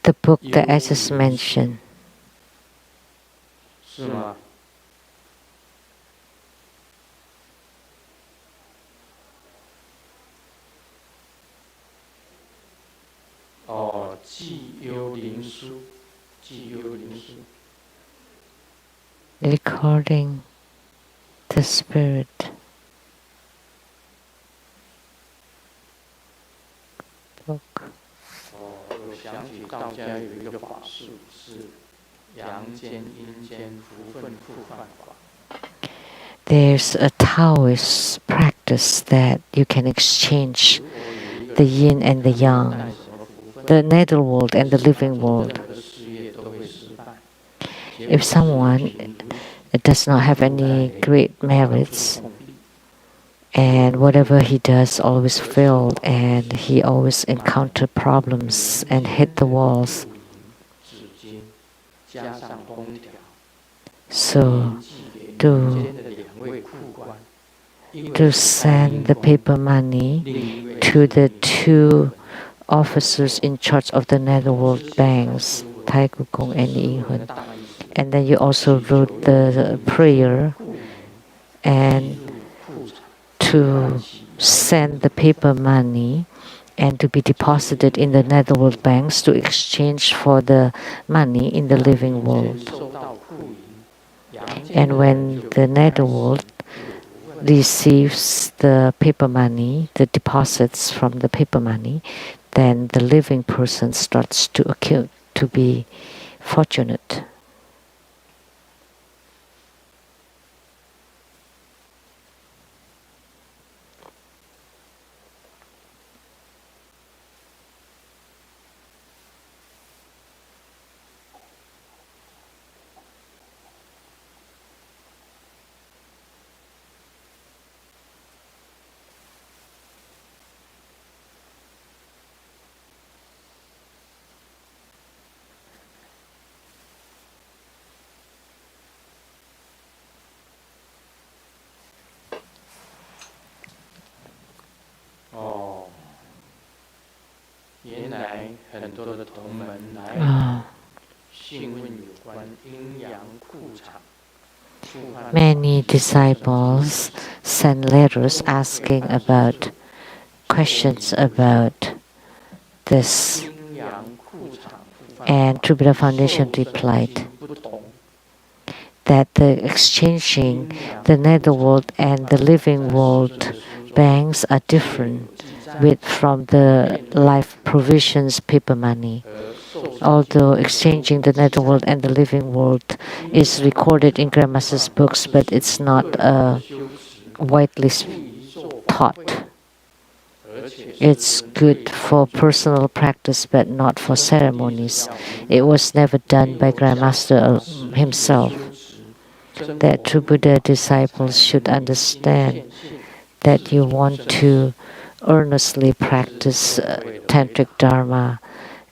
The book that I just mentioned.
是吗？哦，记幽灵书，记幽灵书。
Recording the spirit. Book.
哦，我想起道家有一个法术是阳间、阴间、福分互换法。
There's a Taoist practice that you can exchange
如果有一个
the yin and the
带
yang,
什么福分，
the netherworld and the living
做
world.
任何事业都会失败。
If someone does not have any great merits, and whatever he does always failed, and he always encountered problems and hit the walls.
纸巾加上空调，
So
寄给
to
阴间的两位库官，一位
to
是
send the
太阴宫，
paper money
另一位
to
是
the two officers in charge of the netherworld banks, Tai Gukong and Yi Hun.
大意思
And then you also wrote the prayer
库门
and
入库场，
to send the paper money and to be deposited in the netherworld banks to exchange for the money in the living world.
受到库银，阳间
And
的
when
人就
the netherworld
有福分
receives the paper money, the deposits from the paper money, then the living person starts to accrue, to be fortunate.
哦，原来很多的同门来
Uh,
询问有关阴阳库场。
many disciples sent letters asking about questions about this.
阴阳库场复犯
And True Buddha
受
Foundation
身
replied
心不同，
that the exchanging the netherworld and the living world banks are different with from the life provisions paper money.
和受身
Although exchanging the netherworld and the living world is recorded in Grandmaster's books, but it's not
修持
widely
不宜受法
taught.
会，而且
It's good for personal practice, but not for ceremonies. It was never done by Grandmaster himself. That true Buddha disciples should understand that you want to earnestly practice tantric dharma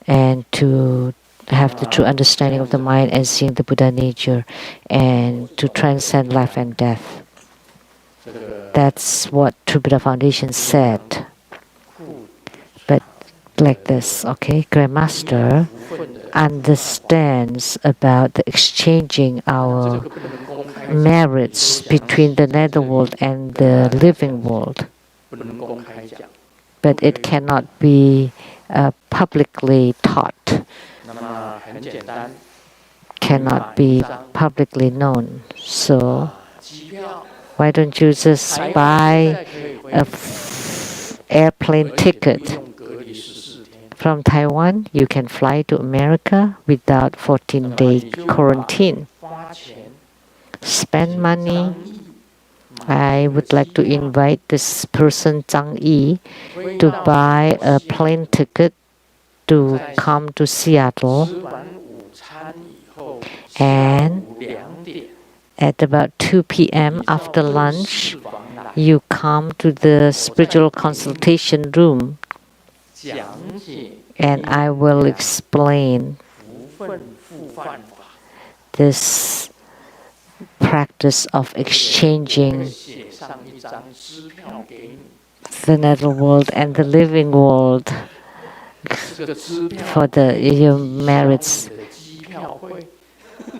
and to have the true understanding of the mind and seeing the Buddha nature and to transcend life and death. That's what True Buddha Foundation said. But like this, okay, Grandmaster understands about the exchanging our merits between the netherworld and the living world,
不能公开讲。
but it cannot be publicly taught,
那么很简单，
cannot be publicly known. So
机票
why don't you just
台湾
buy
现在可以回
a
国，
airplane
而且不
ticket
用隔离14天。
from Taiwan? You can fly to America without 14-day quarantine.
花钱
Spend money.
张毅
I would like to invite this person Zhang Yi
飞
to
到
buy a
西
plane ticket to come to Seattle
吃完午餐以后，
and
下午2点
at about 2 p.m.
依照
after
会
lunch
事房来
you come to the spiritual consultation room
讲解
and I will explain
福分复犯法，
this practice of
会
exchanging
写上一张支票给你，
the netherworld and the living world
这个支票
for the your merits,
你的机票会，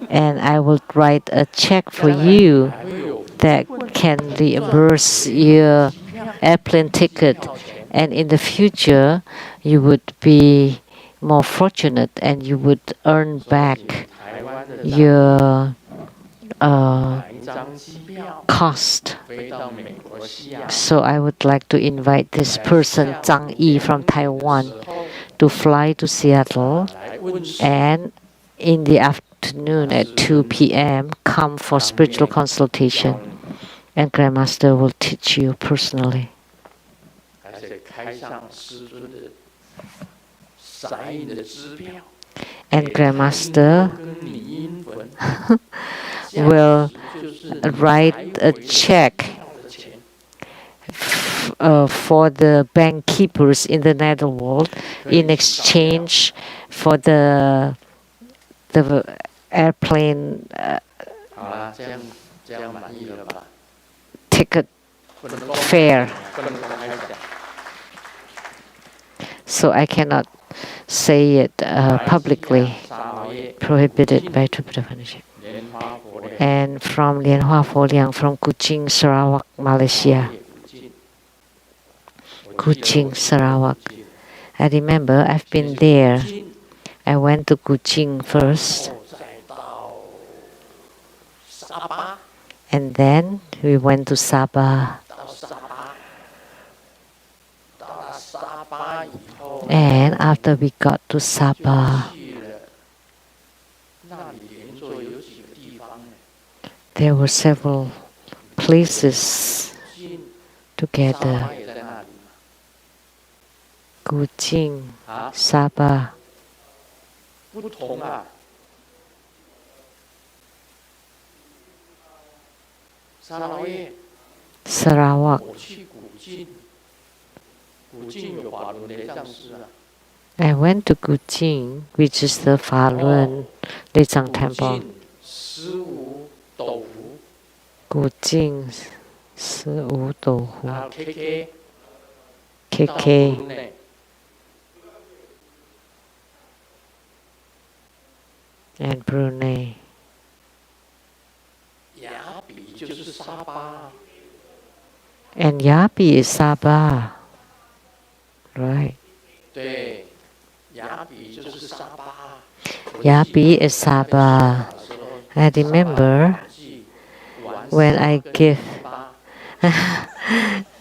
and I will write a check for you
还会有
that can reimburse your
机票
airplane ticket,
票钱，
and in the future you would be more fortunate and you would earn back
台湾的
your
买一张机票
cost.
飞到美国西雅
So I would like to invite this person Zhang Yi from Taiwan
时候
to fly to Seattle
来问事，
and in the afternoon at 2 p.m. come for spiritual consultation, and Grandmaster will teach you personally.
而且开上师尊的闪印的支票，
And Grandmaster
跟你阴魂
will
就是
write a check
票的钱，
for the bank keepers in the netherworld in exchange for the airplane
好了，这样满意了吧？
ticket
不能公开
fare.
不能公开讲。
So I cannot say it publicly,
沙毛叶
prohibited by True Buddha Foundation.
莲花佛莲
And from Lianhua Foliang from Kuching, Sarawak, Malaysia.
我记得
Kuching,
我
Sarawak. I remember I've been there. I went to Kuching first,
再到沙巴，
and then we went to Sabah.
到沙巴，到了沙巴以后，
And after we got to Sabah,
去了那里连座有几个地方呢？
there were several places
近沙
together.
巴也在那里
Kuching,
啊，
Sabah,
不同啊。沙老爷，
Sarawak.
我去古晋，古晋有法轮雷藏师啊。
I went to Kuching, which is the Falun Lechang
古
Temple.
晋15斗湖，
Kuching, Siu Do
还有 KK， 到
KK,
布内
and Brunei.
雅比就是沙巴，
And Yapi is Sabah. Right.
对，雅比就是沙巴。
Yapi is Sabah. I remember when I give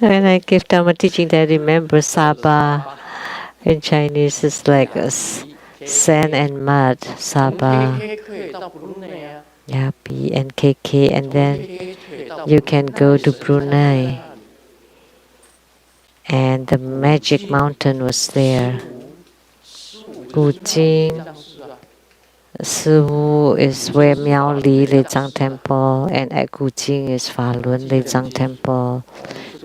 when I give Dharma teaching, I remember Sabah in Chinese is like sand and mud. Sabah,
可以到布鲁内啊，
Yapi, and KK, and then you can go to Brunei. And the magic mountain was there. Gujing, Siwu is where Miao Li Lezang Temple, and at Gujing is Falun Lezang Temple.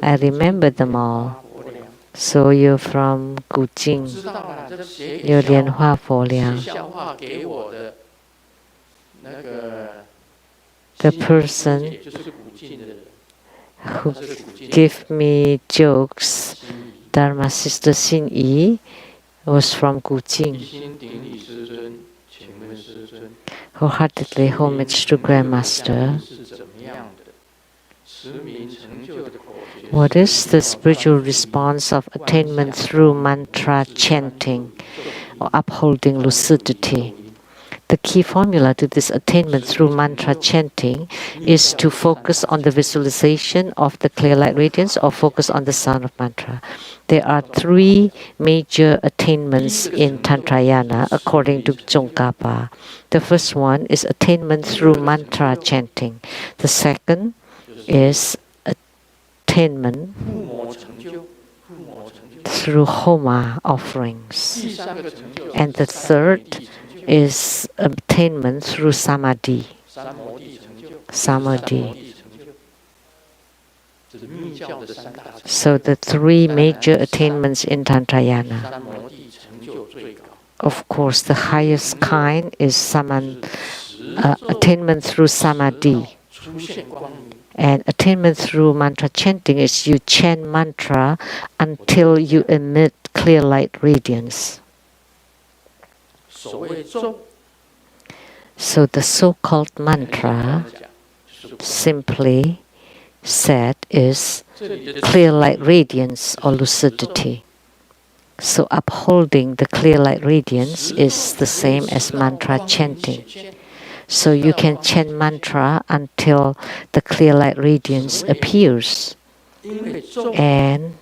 I remember them all. So you're from Gujing,
知道了，这写给
you're
笑
Lianhua Foliang.
笑话给我的那个
The person
也就是古晋的人，
who gave me jokes, Dharma Sister Xin Yi, was from
一
Gujing.
心顶礼师尊，请问师尊，
Wholeheartedly homage to Grandmaster.
是怎么样的？持名成就的口诀。
What is the spiritual response of attainment through mantra chanting or upholding lucidity? The key formula to this attainment through mantra chanting is to focus on the visualization of the clear light radiance or focus on the sound of mantra. There are three major attainments in Tantrayana according to Tsongkhapa. The first one is attainment through mantra chanting. The second is attainment
附魔成就，附魔成就。
through Homa offerings.
第三个成就
And the third is attainment through Samadhi.
三摩地成就，
Samadhi.
成就，这是密教的三大成就。
So the three major attainments in Tantrayana.
三摩地成就最高，
Of course, the highest kind is attainment through Samadhi.
出现光明。
And attainment through mantra chanting is you chant mantra until you emit clear light radiance.
所谓咒，
So the so-called mantra,
就是
simply said, is
这里的
clear light radiance or lucidity. So upholding the clear light radiance is the same as mantra chanting. So you can chant mantra until the clear light radiance appears.
因为咒
And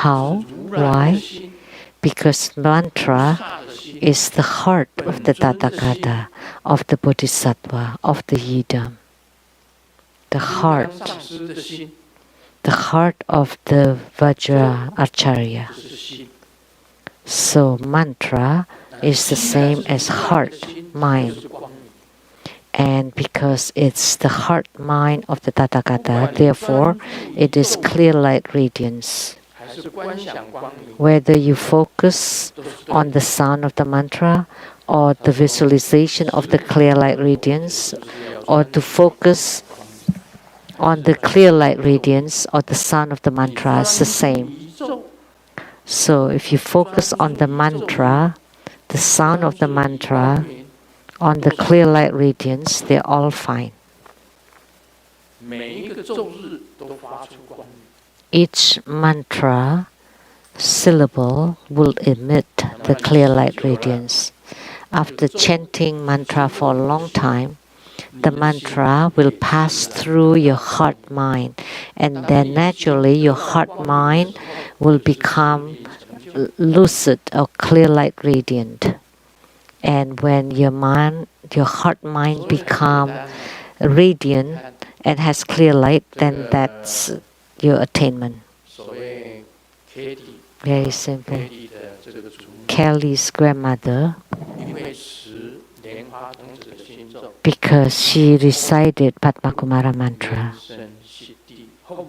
how?
如来的
Why?
心，
Because mantra
大的心，
is the heart of the Tathagata, of the Bodhisattva, of the Yidam. The
上
heart,
师的心，
the heart of the Vajra Acharya.
就是心。
So mantra is the same as heart, mind.
就是光明。
And because it's the heart mind of the Tathagata, therefore it is clear light radiance.
还是观想光明，
Whether you focus
都是对
on the sound of the mantra or the visualization of the clear light radiance, or to focus on the clear light radiance or the sound of the mantra is the same.
宇宙
So if you focus on the mantra, the sound of the mantra, on the clear light radiance, they're all fine.
每一个咒日都发出光明。
Each mantra syllable will emit the clear light radiance. After chanting mantra for a long time, the mantra will pass through your heart mind, and then naturally your heart mind will become lucid or clear light radiant. And when your heart mind become radiant and has clear light, then that's your attainment.
所谓 Kitty
Very simple.
Kitty 的这个祖母，
Kelly's grandmother,
因为持莲花童子的心咒，
because she recited Padmakumara mantra,
生悉地后，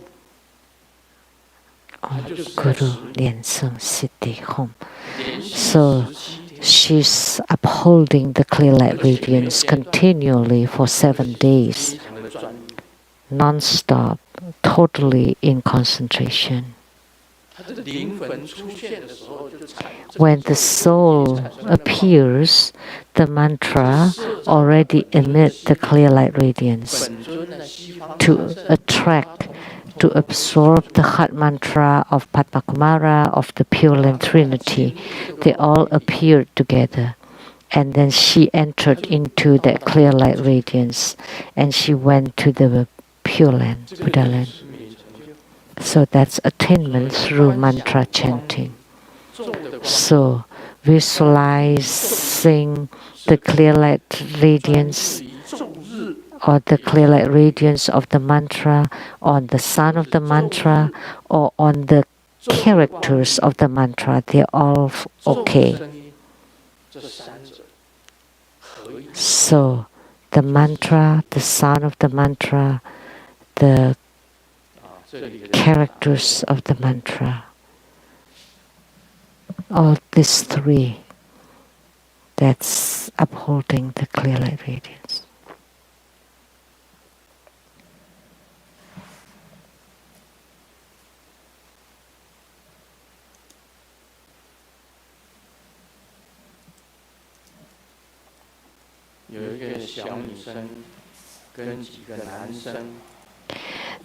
Guru Lian Seng Siddhi Hom.
连续
So
17天，
she's upholding the clear light radiance continually for 7 days,
非常的专一。
non-stop, totally in concentration.
他的灵魂出现的时候，就产生
When the soul appears, the mantra already emit the clear light radiance
本尊的西方
to attract, to absorb the Khat mantra of Padmakumara, of the Pure Land Trinity. They all appeared together. And then she entered into that clear light radiance, and she went to the Pure Land, Buddha Land. So that's attainment through mantra chanting. So visualizing the clear light radiance or the clear light radiance of the mantra on the sound of the mantra or on the characters of the mantra, they're all okay. So the mantra, the sound of the mantra, the characters of the mantra, all these three, that's upholding the clear light radiance.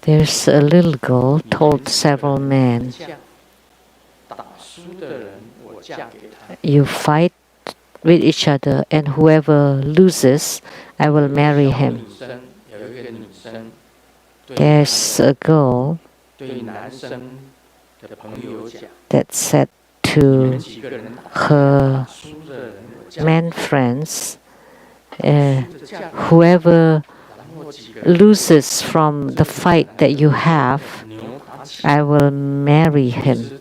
There's a little girl told several men, you fight with each other, and whoever loses, I will marry him. There's a girl that said to her men friends, whoever loses from the fight that you have, I will marry him.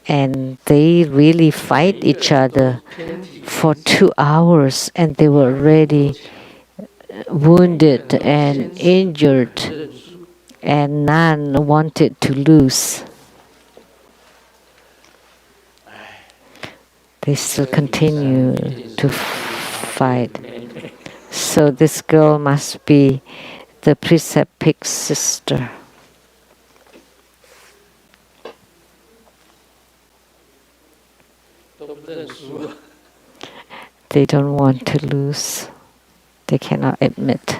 And they really fight each other for 2 hours, and they were already wounded and injured, and none wanted to lose. They still continue to fight. So this girl must be the precept pig's sister. They don't want to lose. They cannot admit.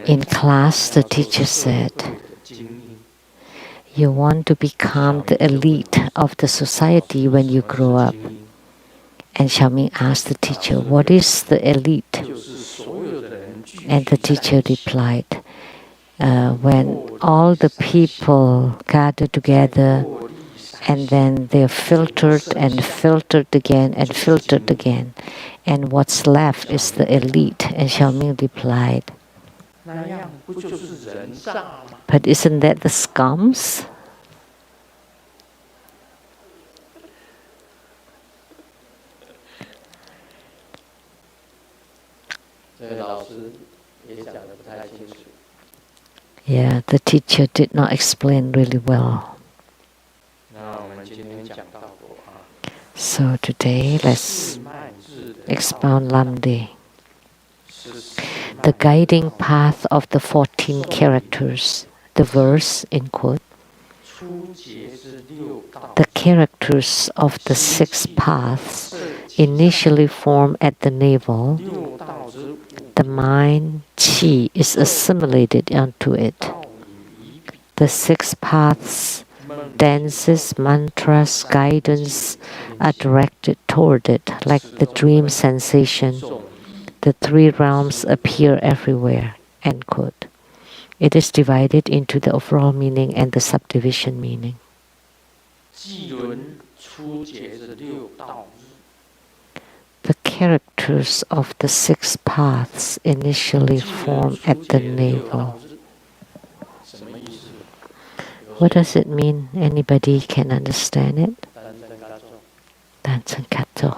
In class, the teacher said, you want to become the elite of the society when you grow up. And Xiaoming asked the teacher, what is the elite? And the teacher replied, when all the people gather together and then they're filtered and filtered again and filtered again, and what's left is the elite. And Xiaoming replied, but isn't that the scums? Yeah, the teacher did not explain really well. So today, let's expound Lamde. The guiding path of the 14 characters, the verse in quote, the characters of the 6 paths initially form at the navel. The mind, qi, is assimilated onto it. The 6 paths, dances, mantras, guidance are directed toward it, like the dream sensation. The 3 realms appear everywhere. End quote. It is divided into the overall meaning and the subdivision meaning. The characters of the 6 paths initially form at the navel. What does it mean? Anybody can understand it? Dansan Kato.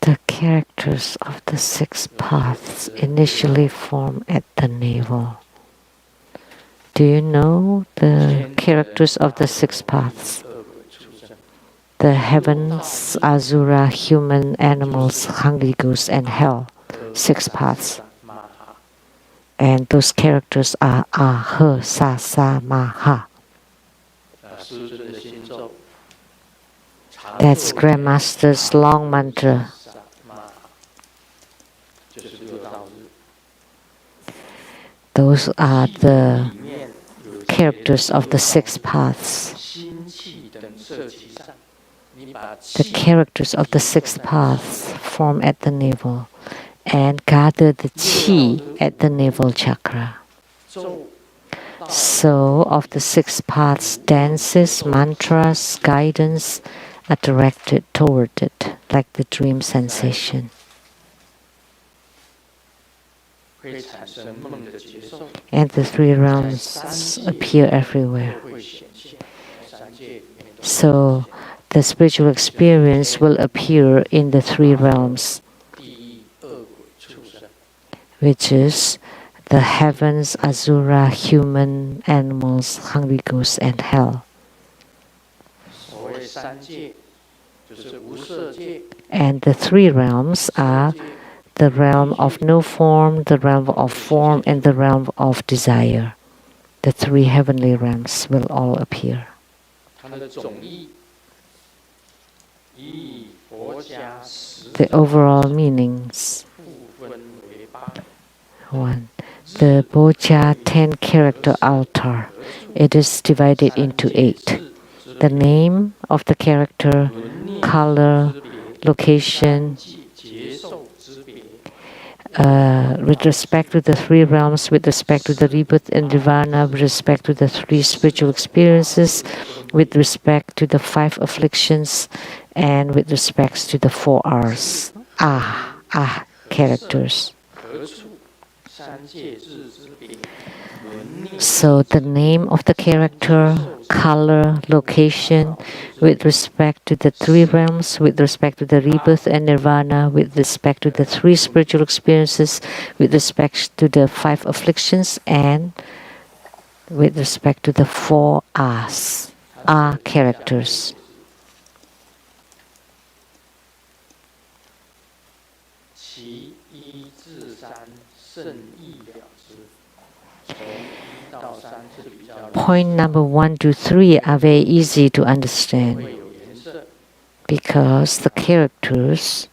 The characters of the 6 paths initially form at the navel. Do you know the characters of the 6 paths? the heavens, asura, human, animals, hungry ghosts, and hell. 6 paths. And those characters are He, Sa, Sa, Ma, Ha. That's Grandmaster's long mantra. Those are the characters of the 6 paths. The characters of the 6 paths form at the navel and gather the chi at the navel chakra. So, of the 6 paths, dances, mantras, guidance are directed toward it, like the dream sensation. And the 3 realms appear everywhere. So, the spiritual experience will appear in the 3 realms, which is the heavens, asura, human, animals, hungry ghosts, and hell. And the 3 realms are the realm of no form, the realm of form, and the realm of desire. The 3 heavenly realms will all appear. The overall meanings. 1. The Boja 10-character altar. It is divided into 8. The name of the character, color, location, with respect to the 3 realms, with respect to the rebirth and nirvana, with respect to the 3 spiritual experiences, with respect to the 5 afflictions, and with respect to the 4 R's. Characters. So the name of the character, color, location, with respect to the 3 realms, with respect to the rebirth and nirvana, with respect to the 3 spiritual experiences, with respect to the 5 afflictions, and with respect to the 4 R's. Characters. Point number 1 to 3 are very easy to understand because the characters,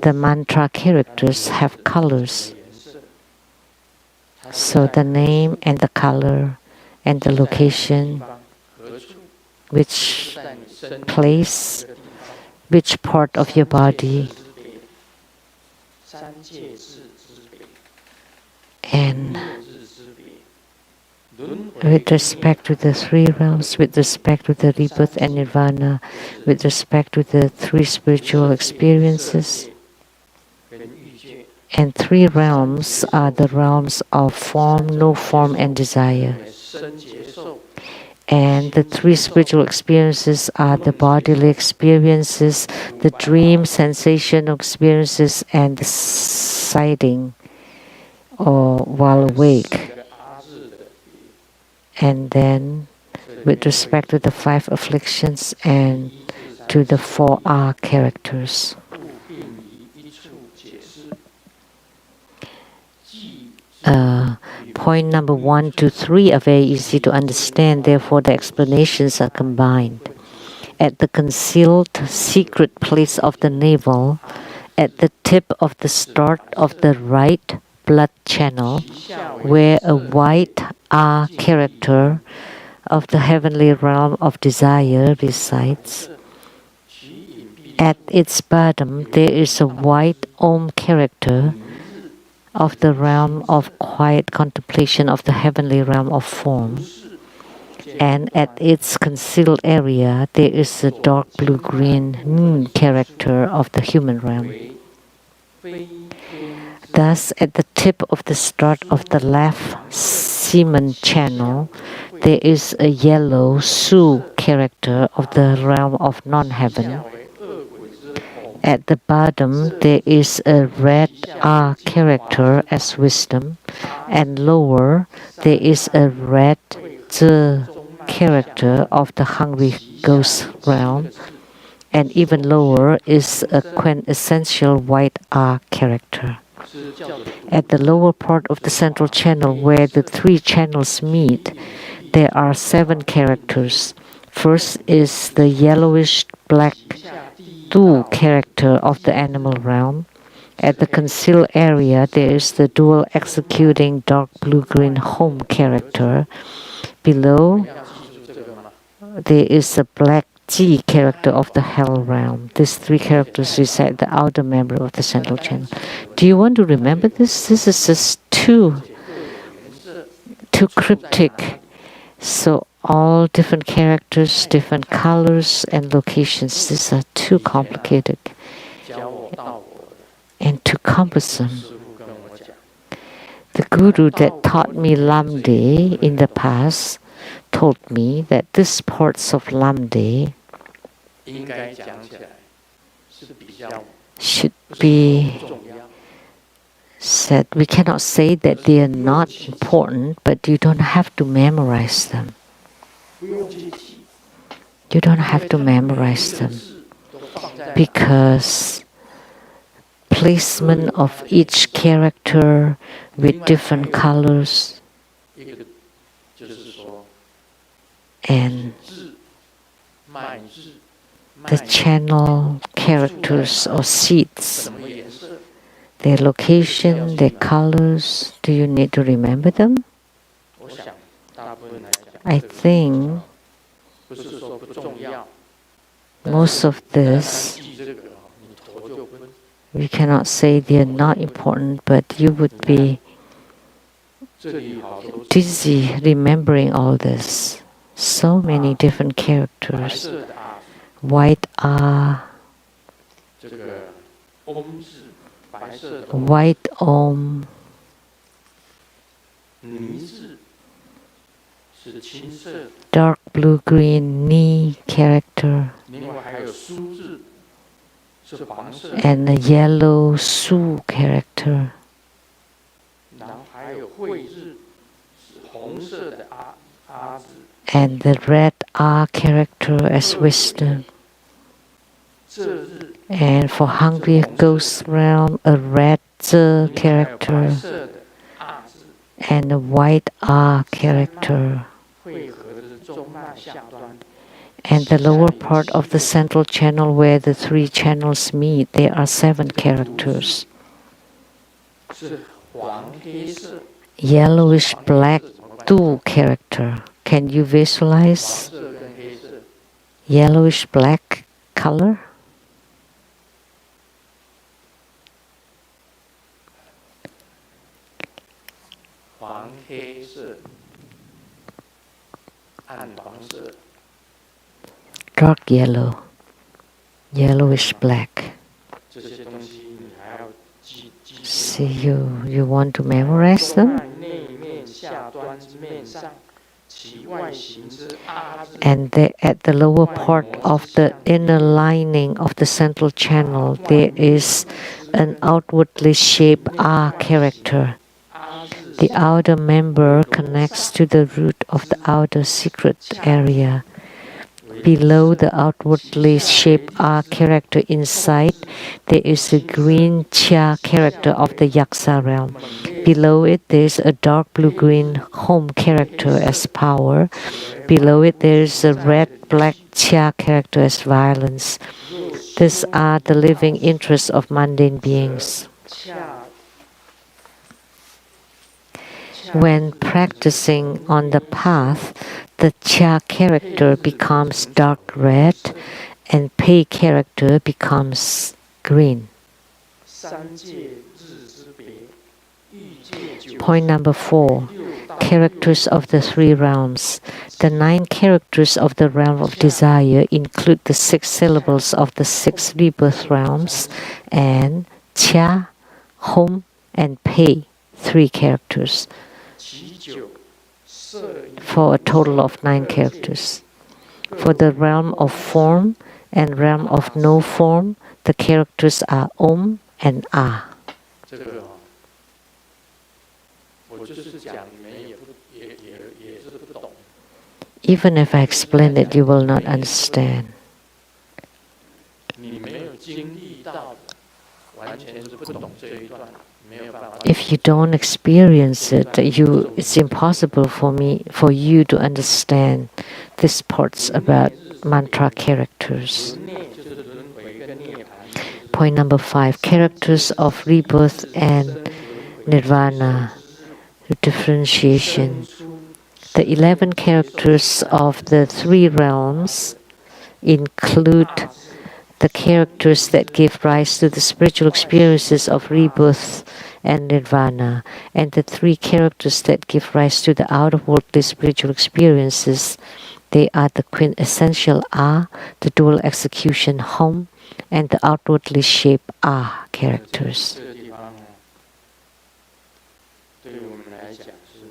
the mantra characters, have colors. So the name and the color and the location, which place, which part of your body, and with respect to the 3 realms, with respect to the rebirth and nirvana, with respect to the 3 spiritual experiences. And 3 realms are the realms of form, no form, and desire. And the 3 spiritual experiences are the bodily experiences, the dream sensational experiences, and the sighting or while awake. And then with respect to the 5 afflictions and to the 4 R characters. Point number 1 to 3 are very easy to understand, therefore the explanations are combined. At the concealed secret place of the navel, at the tip of the start of the right blood channel, where a white R character of the heavenly realm of desire resides. At its bottom, there is a white Om character of the realm of quiet contemplation of the heavenly realm of form. And at its concealed area, there is a dark blue-green moon character of the human realm. Thus, at the tip of the start of the left semen channel, there is a yellow Su character of the realm of non-heaven. At the bottom, there is a red R character as wisdom, and lower, there is a red Z character of the hungry ghost realm, and even lower is a quintessential white R character. At the lower part of the central channel where the three channels meet, there are 7 characters. First is the yellowish black Du character of the animal realm. At the concealed area, there is the dual executing dark blue-green Home character. Below, there is a black Ji character of the Hell realm. These 3 characters reside the outer member of the central channel. Do you want to remember this? This is just too cryptic. So all different characters, different colors and locations. These are too complicated and too cumbersome. The guru that taught me Lamde in the past told me that these parts of Lamde should be said. We cannot say that they are not important, but you don't have to memorize them. You don't have to memorize them because placement of each character with different colors and the channel characters or seeds, their location, their colors, do you need to remember them? I think most of this, we cannot say they are not important, but you would be dizzy remembering all this. So many different characters. White R, white Om, dark blue-green Ni character, and the yellow Su character. And the red R character as wisdom. And for hungry ghost realm, a red Z character and a white R character. And the lower part of the central channel where the 3 channels meet, there are 7 characters. Yellowish black Du character. Can you visualize yellowish black color? Dark yellow, yellowish black. See, you want to memorize them? And at the lower part of the inner lining of the central channel, there is an outwardly shaped R character. The outer member connects to the root of the outer secret area. Below the outwardly shaped R character inside, there is a green Chia character of the Yaksa realm. Below it, there is a dark blue-green Home character as power. Below it, there is a red-black Chia character as violence. These are the living interests of mundane beings. When practicing on the path, the Chia character becomes dark red and Pei character becomes green. Point number 4. Characters of the 3 realms. The 9 characters of the realm of desire include the 6 syllables of the 6 rebirth realms and Chia, Home, and Pei, 3 characters, for a total of 9 characters. For the realm of form and realm of no form, the characters are Om and A. Even if I explain it, you will not understand.
经历到的，完全是不懂这一段，没有办法。
If you don't experience it, it's impossible for you to understand these parts about mantra characters.
轮涅就是轮回跟涅槃。
Point number 5, characters of rebirth and nirvana, differentiation. The 11 characters of the 3 realms include the characters that give rise to the spiritual experiences of rebirth and nirvana, and the 3 characters that give rise to the out-of-worldly spiritual experiences. They are the quintessential A, the dual execution Hum, and the outwardly shaped A characters.
这个地方对于我们来讲是，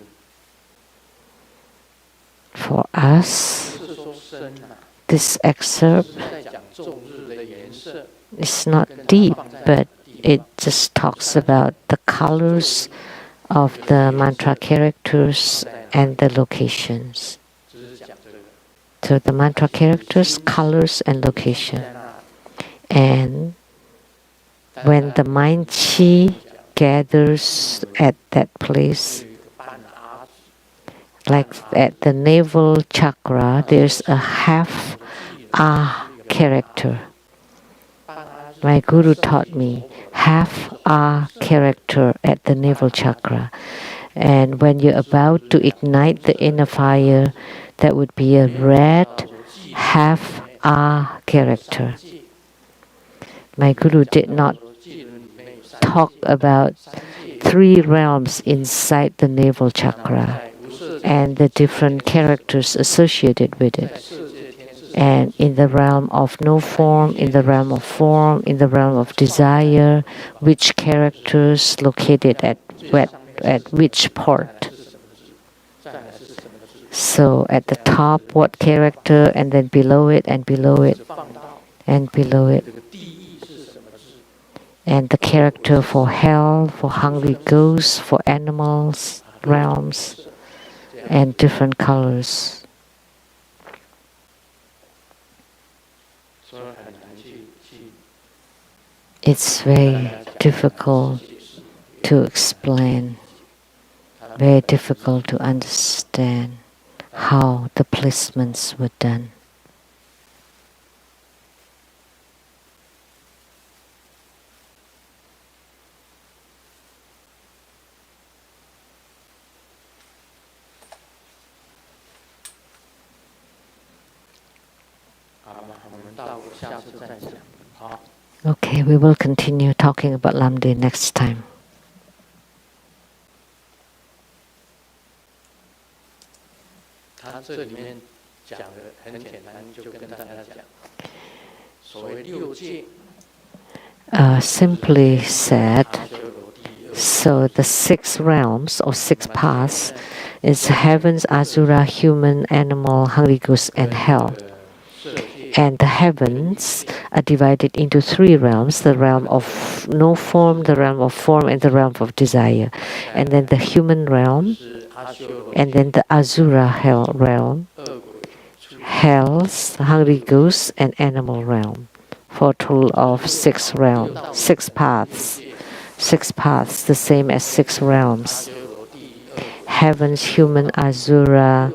For us,
不是说深啊，
this excerpt
是在讲昼日的颜色，
is not deep, but it just talks about the colors of the mantra characters and the locations.
只是讲这个。
So the mantra characters, colors, and location.
在那
And when the mind chi gathers at that place,
有一个半阿
like at the navel chakra, there's a half A character.
半阿是
My guru taught me half A character at the navel chakra. And when you're about to ignite the inner fire, that would be a red half A character. My guru did not
记轮里面有三
talk about 3 realms inside the navel chakra
在无色
and the different characters associated with
在
it.
色界天是
And in the realm of no form, in the realm of form, in the realm of desire, which characters located at which part.
再来是什么字？
So at the top, what character, and then below it, and below it,
放到
and below it.
这个地狱是什么字？
And the character for hell, for hungry ghosts, for animals, realms, and different colors.
所以很难去
It's very difficult to explain, very difficult to understand how the placements were done.
好嘛，我们到下次再讲。好。
Okay, we will continue talking about Lamde next time.
他这里面讲的很简单，就跟大家讲，所谓六界，
Simply said,
阿修罗地狱
so the 6 realms or 6 paths is heavens, asura, human, animal, hungry ghost, and hell.
色界
And the heavens are divided into 3 realms, the realm of no form, the realm of form, and the realm of desire. And then the human realm,
是阿修罗
and then the asura hell realm,
恶鬼、畜
hells, hungry ghosts, and animal realm. For a total of 6 realms, 6 paths. 6 paths, the same as 6 realms.
修罗地狱、恶鬼
Heavens, human, asura,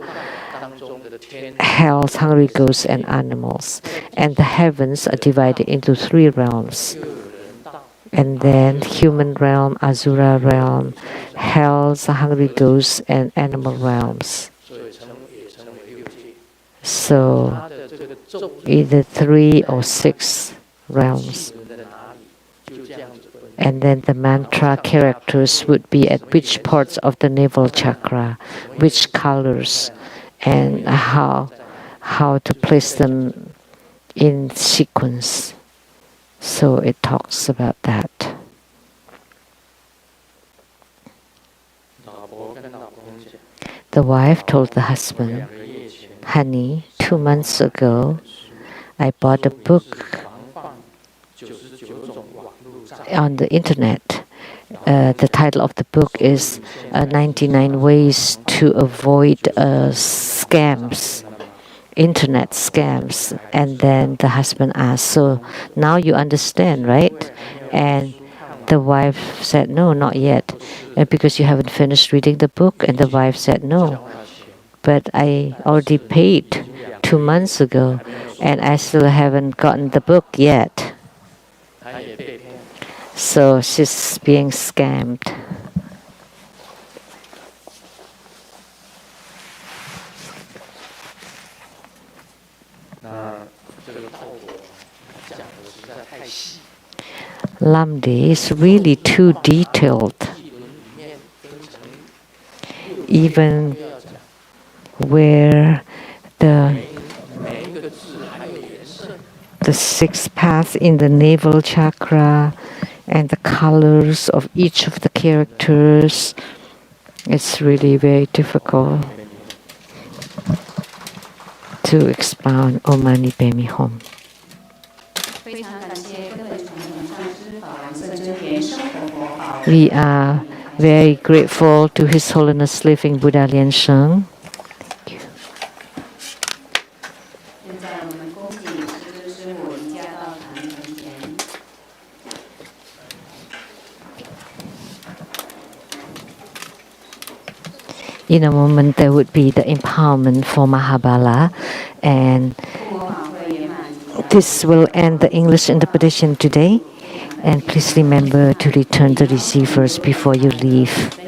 当中的天
hells, hungry ghosts, and animals. And the heavens are divided into 3 realms.
恶人道，
And then human realm, asura realm, hells, hungry ghosts, and animal realms.
所以也称为六界。
So
它的这个咒
either 3 or 6 realms.
轮在哪里，就这样子分。
And then the mantra characters would be at which parts of the navel chakra, which colors, and how to place them in sequence. So it talks about that.
老婆跟老公讲，
The wife told the husband,
2个月前
Honey, 2 months ago, I bought a book
防范99种网络诈骗。
on the internet. The title of the book is 99 Ways to Avoid Scams. internet scams. And then the husband asked, so now you understand, right? And the wife said, no, not yet. And because you haven't finished reading the book. And the wife said, no, but I already paid 2 months ago and I still haven't gotten the book yet. So she's being scammed. Lamdi is really too detailed. Even where the 6 paths in the navel chakra and the colors of each of the characters, it's really very difficult to expound Om Mani Padme Hum.
非常感谢各位传统上师法兰圣真言生活佛法。
We are very grateful to His Holiness Living Buddha Lian Sheng.
现在我们恭请师父移驾到坛城前。
In a moment, there would be the empowerment for Mahabala, and this will end the English interpretation today. And please remember to return the receivers before you leave.